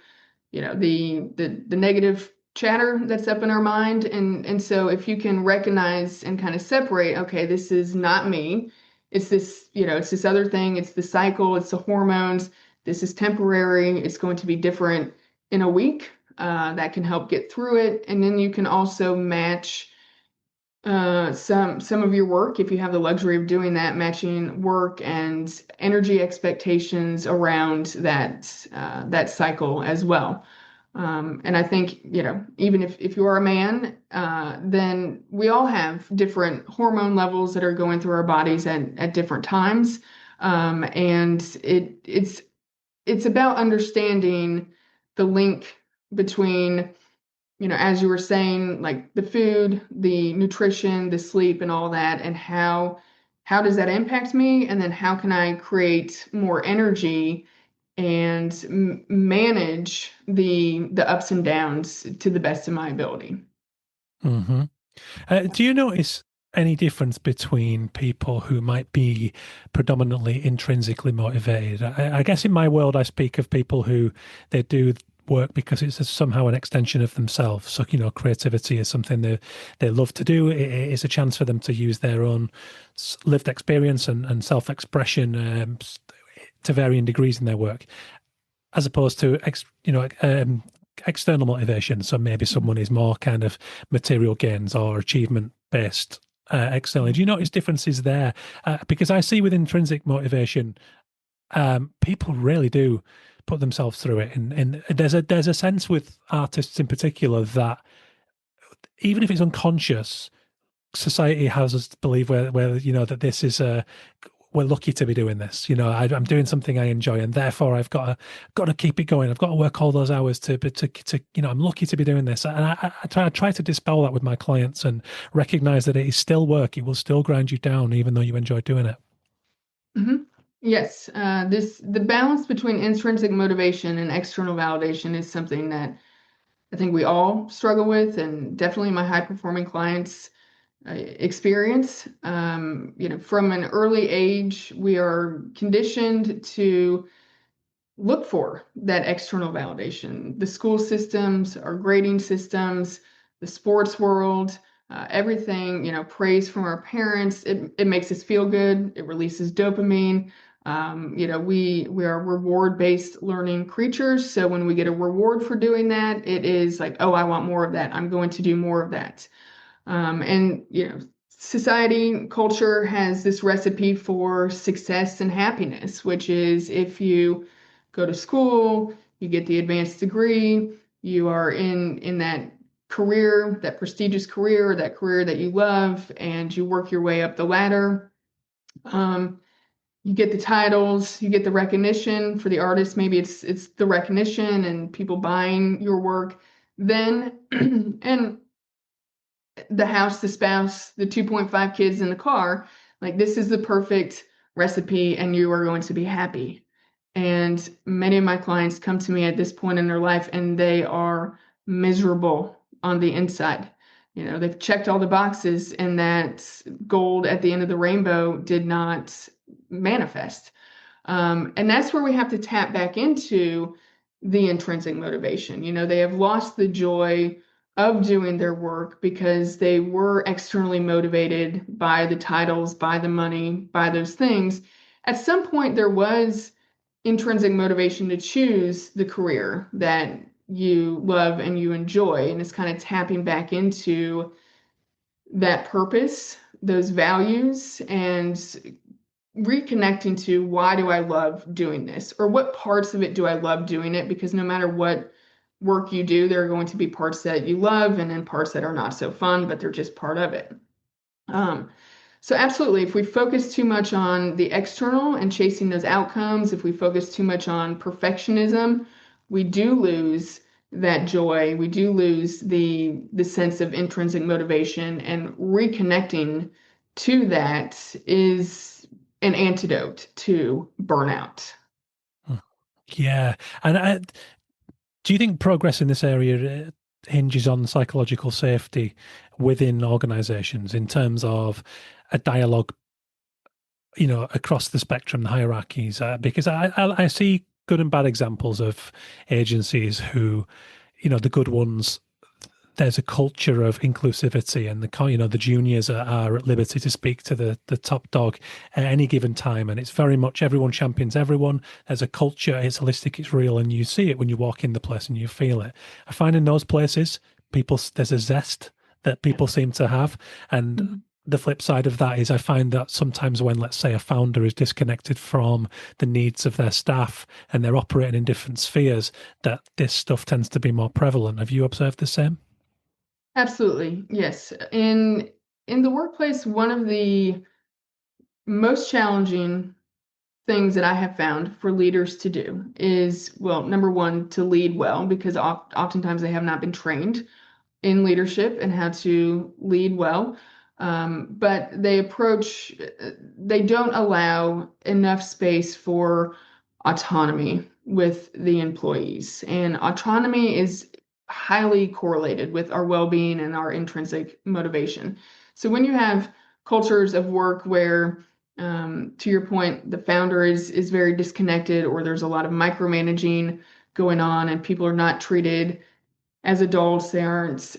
the negative chatter that's up in our mind. And so if you can recognize and kind of separate, okay, this is not me. It's this other thing, it's the cycle, it's the hormones. This is temporary. It's going to be different in a week. That can help get through it. And then you can also match some of your work, if you have the luxury of doing that, matching work and energy expectations around that cycle as well. And I think, even if you are a man, then we all have different hormone levels that are going through our bodies at different times. And it's about understanding the link between, as you were saying, like the food, the nutrition, the sleep, and all that, and how does that impact me? And then how can I create more energy and manage the ups and downs to the best of my ability? Mm-hmm. Do you notice any difference between people who might be predominantly intrinsically motivated? I guess in my world, I speak of people who they do work because it's somehow an extension of themselves. So, creativity is something they love to do. It is a chance for them to use their own lived experience and self-expression to varying degrees in their work, as opposed to, external motivation. So maybe someone is more kind of material gains or achievement based externally. Do you notice differences there? Because I see with intrinsic motivation, people really do put themselves through it, and there's a sense with artists in particular that even if it's unconscious, society has us believe where that this is we're lucky to be doing this. I'm doing something I enjoy, and therefore I've got to keep it going. I've got to work all those hours to I'm lucky to be doing this. And I try to dispel that with my clients and recognize that it is still work. It will still grind you down, even though you enjoy doing it. Mm-hmm. Yes, the balance between intrinsic motivation and external validation is something that I think we all struggle with, and definitely my high performing clients experience. From an early age, we are conditioned to look for that external validation. The school systems, our grading systems, the sports world, everything, praise from our parents. It makes us feel good. It releases dopamine. We are reward-based learning creatures. So when we get a reward for doing that, it is like, oh, I want more of that. I'm going to do more of that. Society, culture has this recipe for success and happiness, which is if you go to school, you get the advanced degree, you are in that career, that prestigious career, that career that you love, and you work your way up the ladder. You get the titles, you get the recognition. For the artist, maybe it's the recognition and people buying your work. Then and the house, the spouse, the 2.5 kids in the car, like this is the perfect recipe and you are going to be happy. And many of my clients come to me at this point in their life and they are miserable on the inside. They've checked all the boxes and that gold at the end of the rainbow did not manifest. And that's where we have to tap back into the intrinsic motivation. They have lost the joy of doing their work because they were externally motivated by the titles, by the money, by those things. At some point, there was intrinsic motivation to choose the career that you love and you enjoy. And it's kind of tapping back into that purpose, those values, and reconnecting to why do I love doing this, or what parts of it do I love doing it? Because no matter what work you do, there are going to be parts that you love and then parts that are not so fun, but they're just part of it. So absolutely, if we focus too much on the external and chasing those outcomes, if we focus too much on perfectionism, we do lose that joy. We do lose the sense of intrinsic motivation, and reconnecting to that is an antidote to burnout. Yeah. And do you think progress in this area hinges on psychological safety within organizations in terms of a dialogue, across the spectrum, the hierarchies? Because I see good and bad examples of agencies who, the good ones, there's a culture of inclusivity, and the juniors are at liberty to speak to the top dog at any given time, and it's very much everyone champions everyone. There's a culture, it's holistic, it's real, and you see it when you walk in the place and you feel it. I find in those places, there's a zest that people seem to have, and the flip side of that is I find that sometimes when, let's say, a founder is disconnected from the needs of their staff and they're operating in different spheres, that this stuff tends to be more prevalent. Have you observed the same? Absolutely, yes. In the workplace, one of the most challenging things that I have found for leaders to do is, well, number one, to lead well, because oftentimes they have not been trained in leadership and how to lead well. But they don't allow enough space for autonomy with the employees. And autonomy is highly correlated with our well-being and our intrinsic motivation. So when you have cultures of work where, to your point, the founder is very disconnected, or there's a lot of micromanaging going on and people are not treated as adults, they aren't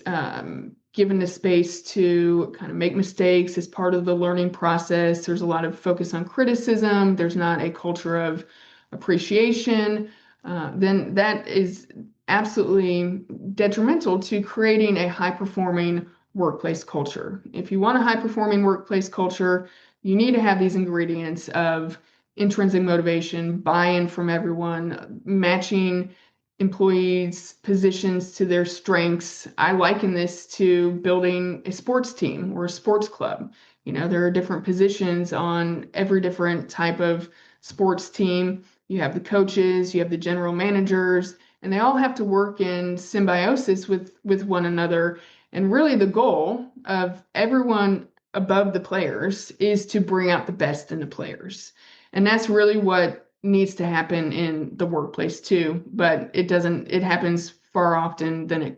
given the space to kind of make mistakes as part of the learning process. There's a lot of focus on criticism. There's not a culture of appreciation. Then that is absolutely detrimental to creating a high-performing workplace culture. If you want a high-performing workplace culture, you need to have these ingredients of intrinsic motivation, buy-in from everyone, matching employees' positions to their strengths. I liken this to building a sports team or a sports club. There are different positions on every different type of sports team. You have the coaches, you have the general managers, and they all have to work in symbiosis with one another. And really the goal of everyone above the players is to bring out the best in the players. And that's really what needs to happen in the workplace too, but it happens far less often than it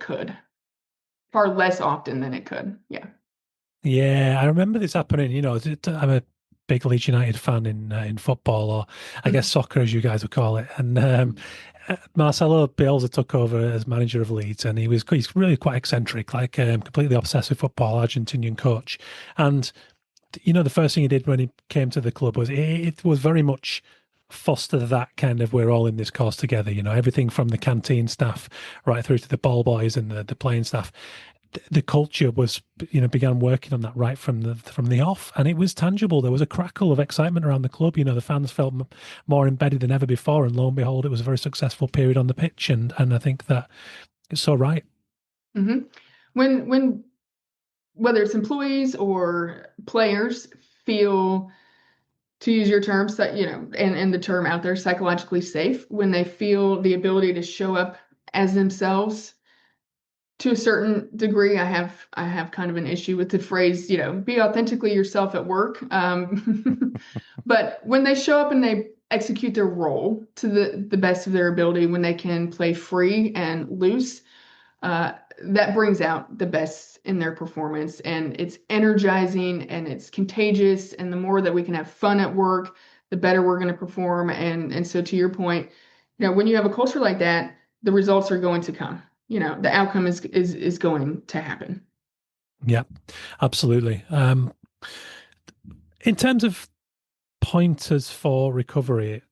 could. Yeah. I remember this happening. I'm a big Leeds United fan in football, or I guess soccer, as you guys would call it. And Marcelo Bielsa took over as manager of Leeds, and he's really quite eccentric, like completely obsessed with football, Argentinian coach. And the first thing he did when he came to the club was it was very much foster that kind of, we're all in this course together, everything from the canteen staff right through to the ball boys and the playing staff. The culture was, began working on that right from the off, and it was tangible. There was a crackle of excitement around the club. The fans felt more embedded than ever before, and lo and behold, it was a very successful period on the pitch. And I think that it's so right. Mm-hmm. When whether it's employees or players feel, to use your terms, that and the term out there, psychologically safe, when they feel the ability to show up as themselves. To a certain degree, I have kind of an issue with the phrase, be authentically yourself at work. But when they show up and they execute their role to the best of their ability, when they can play free and loose, that brings out the best in their performance, and it's energizing and it's contagious. And the more that we can have fun at work, the better we're going to perform. And so, to your point, when you have a culture like that, the results are going to come. The outcome is going to happen. Yeah, absolutely. In terms of pointers for recovery,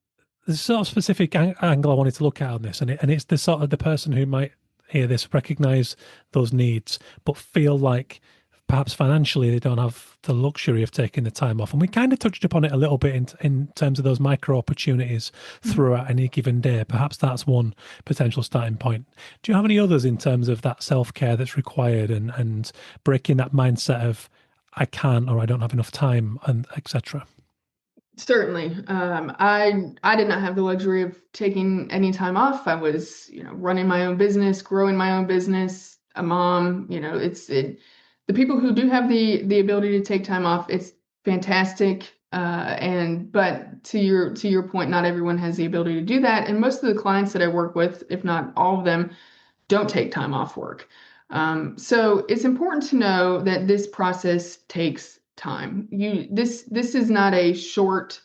there's a sort of specific angle I wanted to look at on this, and it's the sort of the person who might hear this, recognize those needs, but feel like perhaps financially they don't have the luxury of taking the time off. And we kind of touched upon it a little bit in terms of those micro opportunities throughout any given day. Perhaps that's one potential starting point. Do you have any others in terms of that self-care that's required and breaking that mindset of I can't, or I don't have enough time, and etc.? Certainly. I did not have the luxury of taking any time off. I was, running my own business, growing my own business, a mom. The people who do have the ability to take time off, it's fantastic. But to your point, not everyone has the ability to do that. And most of the clients that I work with, if not all of them, don't take time off work. So it's important to know that this process takes time. This is not a short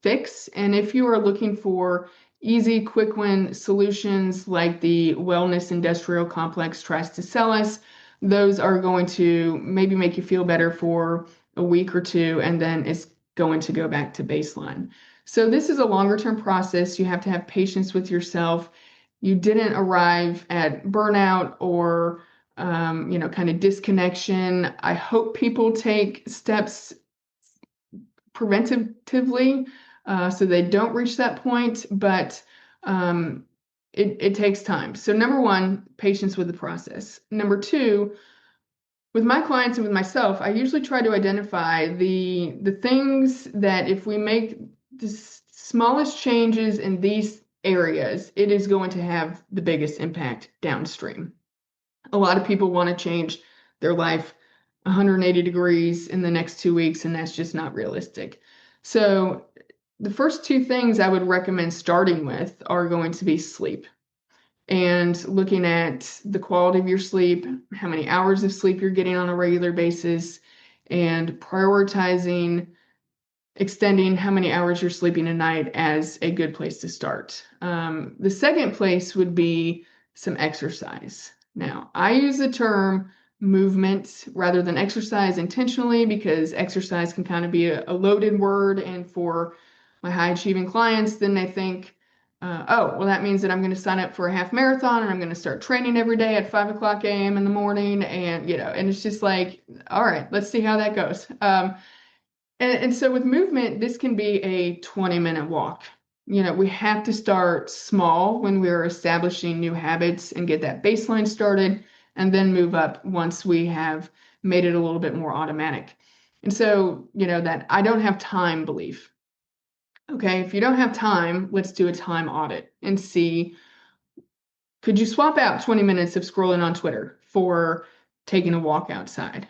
fix. And if you are looking for easy, quick win solutions like the wellness industrial complex tries to sell us, those are going to maybe make you feel better for a week or two, and then it's going to go back to baseline. So this is a longer term process. You have to have patience with yourself. You didn't arrive at burnout or kind of disconnection. I hope people take steps preventatively so they don't reach that point, but it takes time. So number one, patience with the process. Number two, with my clients and with myself, I usually try to identify the things that if we make the smallest changes in these areas, it is going to have the biggest impact downstream. A lot of people want to change their life 180 degrees in the next 2 weeks, and that's just not realistic. So the first two things I would recommend starting with are going to be sleep, and looking at the quality of your sleep, how many hours of sleep you're getting on a regular basis, and prioritizing extending how many hours you're sleeping a night as a good place to start. The second place would be some exercise. Now, I use the term movement rather than exercise intentionally, because exercise can kind of be a loaded word. And for my high achieving clients, then they think, oh, well, that means that I'm going to sign up for a half marathon and I'm going to start training every day at 5:00 a.m. in the morning. And, and it's just like, all right, let's see how that goes. And so with movement, this can be a 20-minute walk. We have to start small when we're establishing new habits and get that baseline started, and then move up once we have made it a little bit more automatic. And so, that I don't have time belief. Okay, if you don't have time, let's do a time audit and see, could you swap out 20 minutes of scrolling on Twitter for taking a walk outside?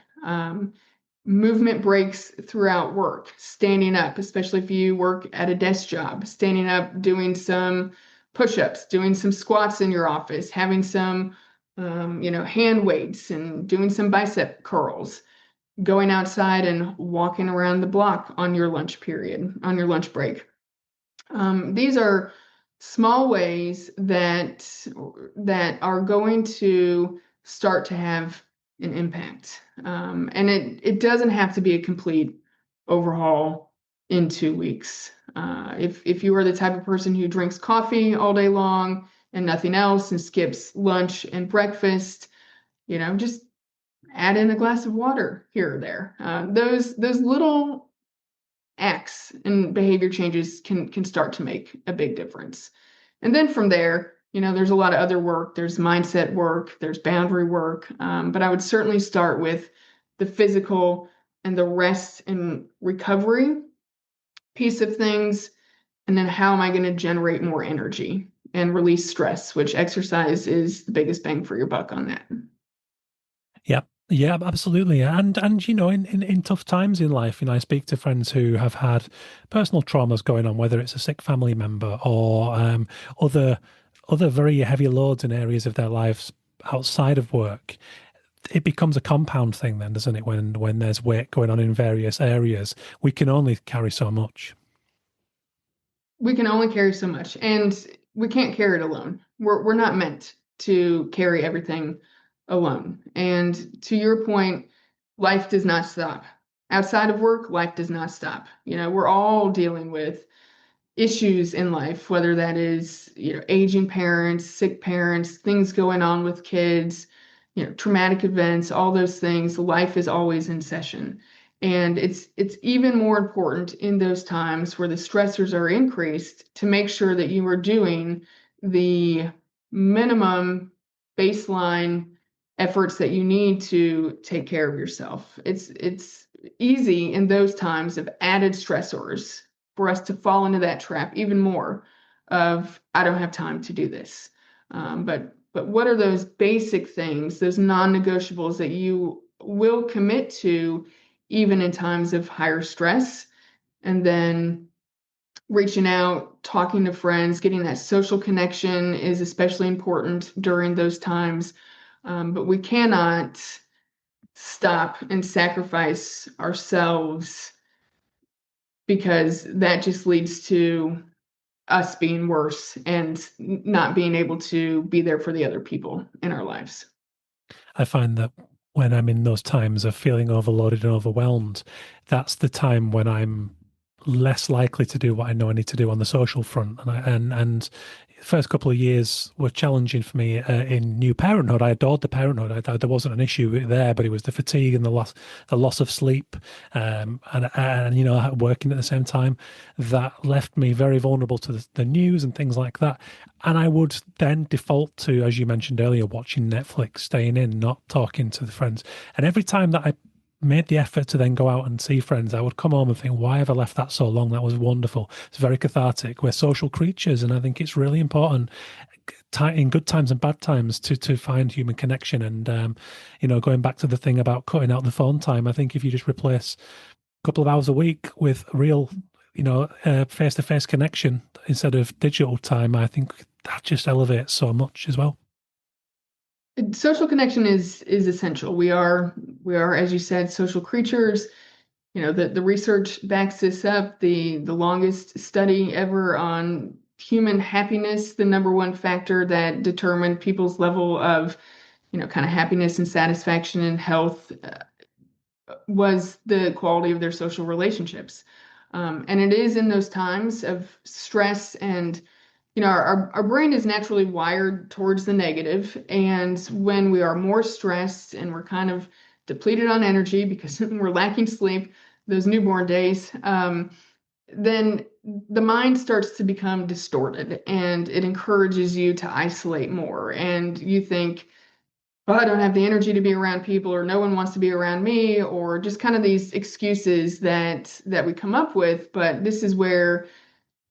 Movement breaks throughout work, standing up, especially if you work at a desk job, standing up, doing some push-ups, doing some squats in your office, having some, hand weights and doing some bicep curls, going outside and walking around the block on your lunch period, on your lunch break. These are small ways that are going to start to have an impact. And it doesn't have to be a complete overhaul in 2 weeks. If you are the type of person who drinks coffee all day long and nothing else and skips lunch and breakfast, just add in a glass of water here or there. Those little acts and behavior changes can start to make a big difference. And then from there, there's a lot of other work. There's mindset work, there's boundary work. But I would certainly start with the physical and the rest and recovery piece of things. And then how am I going to generate more energy and release stress, which exercise is the biggest bang for your buck on that. Yeah. Yeah, absolutely. And in tough times in life, I speak to friends who have had personal traumas going on, whether it's a sick family member or other very heavy loads in areas of their lives outside of work. It becomes a compound thing then, doesn't it? When there's weight going on in various areas, we can only carry so much. We can only carry so much, and we can't carry it alone. We're not meant to carry everything alone. And to your point, life does not stop. Outside of work, life does not stop. We're all dealing with issues in life, whether that is, aging parents, sick parents, things going on with kids, traumatic events, all those things. Life is always in session. And it's even more important in those times where the stressors are increased to make sure that you are doing the minimum baseline efforts that you need to take care of yourself. It's easy in those times of added stressors for us to fall into that trap even more of, I don't have time to do this. But what are those basic things, those non-negotiables that you will commit to even in times of higher stress? And then reaching out, talking to friends, getting that social connection is especially important during those times. But we cannot stop and sacrifice ourselves, because that just leads to us being worse and not being able to be there for the other people in our lives. I find that when I'm in those times of feeling overloaded and overwhelmed, that's the time when I'm less likely to do what I know I need to do on the social front. And the first couple of years were challenging for me in new parenthood. I adored the parenthood. There wasn't an issue there, but it was the fatigue and the loss of sleep, and working at the same time that left me very vulnerable to the news and things like that. And I would then default to, as you mentioned earlier, watching Netflix, staying in, not talking to the friends. And every time that I made the effort to then go out and see friends, I would come home and think, why have I left that so long? That was wonderful. It's very cathartic. We're social creatures, and I think it's really important in good times and bad times to find human connection. And going back to the thing about cutting out the phone time, I think if you just replace a couple of hours a week with real face-to-face connection instead of digital time, I think that just elevates so much as well. Social connection is essential. We are, as you said, social creatures. The research backs this up. The longest study ever on human happiness, the number one factor that determined people's level of, kind of happiness and satisfaction and health, was the quality of their social relationships. And it is in those times of stress and our brain is naturally wired towards the negative. And when we are more stressed and we're kind of depleted on energy because we're lacking sleep, those newborn days, then the mind starts to become distorted and it encourages you to isolate more. And you think, oh, I don't have the energy to be around people, or no one wants to be around me, or just kind of these excuses that we come up with. But this is where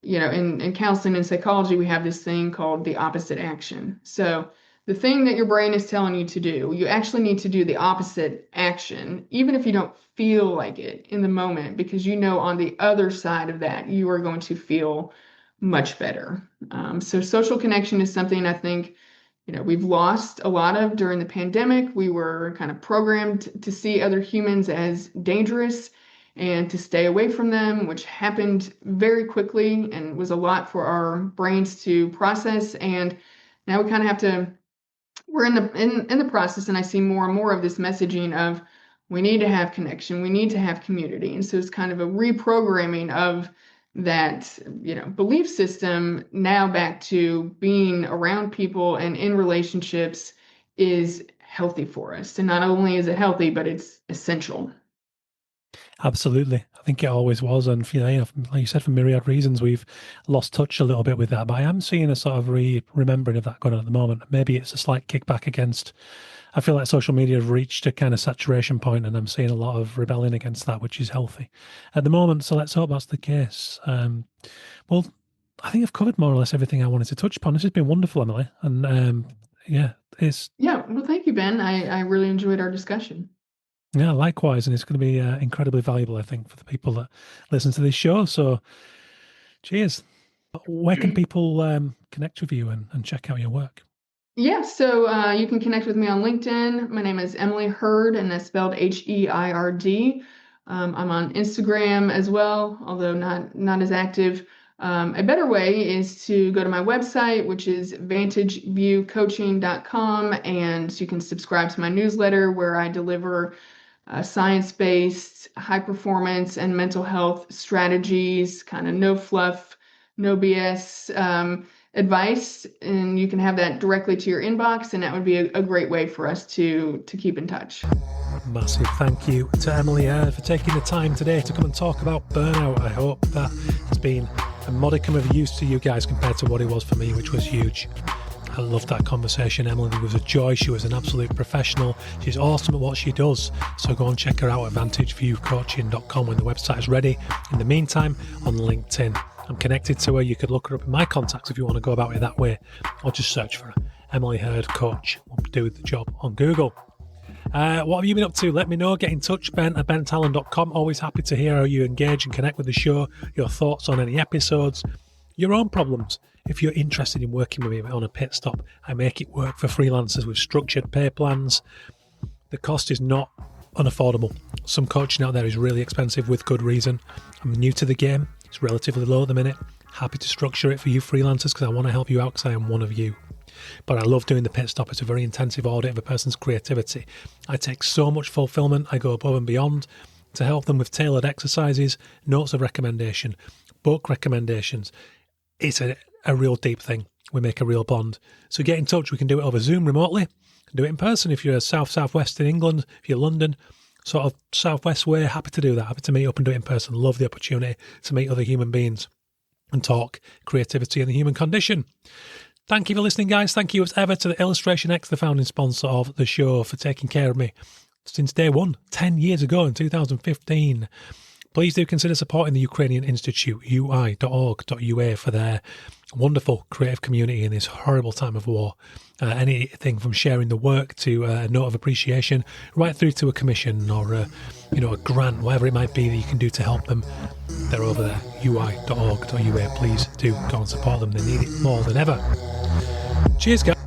in counseling and psychology, we have this thing called the opposite action. So the thing that your brain is telling you to do, you actually need to do the opposite action, even if you don't feel like it in the moment, because on the other side of that, you are going to feel much better. So social connection is something I think, we've lost a lot of during the pandemic. We were kind of programmed to see other humans as dangerous and to stay away from them, which happened very quickly and was a lot for our brains to process. And now we kind of have to, we're in the process, and I see more and more of this messaging of, We need to have connection. We need to have community. And so it's kind of a reprogramming of that, belief system now back to being around people and in relationships is healthy for us. And not only is it healthy, but it's essential. Absolutely. I think it always was. And, like you said, for myriad reasons, we've lost touch a little bit with that. But I am seeing a sort of remembering of that going on at the moment. Maybe it's a slight kickback against, I feel like social media have reached a kind of saturation point, and I'm seeing a lot of rebellion against that, which is healthy at the moment. So let's hope that's the case. Well, I think I've covered more or less everything I wanted to touch upon. This has been wonderful, Emily. And well, thank you, Ben. I really enjoyed our discussion. Yeah, likewise. And it's going to be incredibly valuable, I think, for the people that listen to this show. So cheers. Where can people connect with you and check out your work? Yeah, so you can connect with me on LinkedIn. My name is Emily Heird, and that's spelled Heird. I'm on Instagram as well, although not as active. A better way is to go to my website, which is vantageviewcoaching.com, and you can subscribe to my newsletter where I deliver science-based, high-performance and mental health strategies, kind of no fluff, no BS advice, and you can have that directly to your inbox, and that would be a great way for us to keep in touch. Massive thank you to Emily Herird for taking the time today to come and talk about burnout. I hope that has been a modicum of use to you guys compared to what it was for me, which was huge. I loved that conversation. Emily was a joy. She was an absolute professional. She's awesome at what she does. So go and check her out at vantageviewcoaching.com when the website is ready. In the meantime, on LinkedIn, I'm connected to her. You could look her up in my contacts if you want to go about it that way, or just search for her. Emily Herird Coach will do the job on Google. What have you been up to? Let me know. Get in touch, ben@bentalon.com. Always happy to hear how you engage and connect with the show, your thoughts on any episodes, your own problems. If you're interested in working with me on a pit stop, I make it work for freelancers with structured pay plans. The cost is not unaffordable. Some coaching out there is really expensive with good reason. I'm new to the game. It's relatively low at the minute. Happy to structure it for you freelancers because I want to help you out because I am one of you. But I love doing the pit stop. It's a very intensive audit of a person's creativity. I take so much fulfillment. I go above and beyond to help them with tailored exercises, notes of recommendation, book recommendations. It's a real deep thing. We make a real bond. So get in touch. We can do it over Zoom remotely. Do it in person if you're southwest in England, if you're London, sort of southwest way, happy to do that. Happy to meet up and do it in person. Love the opportunity to meet other human beings and talk creativity and the human condition. Thank you for listening, guys. Thank you as ever to the Illustration X, the founding sponsor of the show, for taking care of me since day one, 10 years ago in 2015. Please do consider supporting the Ukrainian Institute, ui.org.ua, for their wonderful creative community in this horrible time of war. Anything from sharing the work to a note of appreciation, right through to a commission or a grant, whatever it might be that you can do to help them. They're over there, ui.org.ua. Please do go and support them. They need it more than ever. Cheers, guys.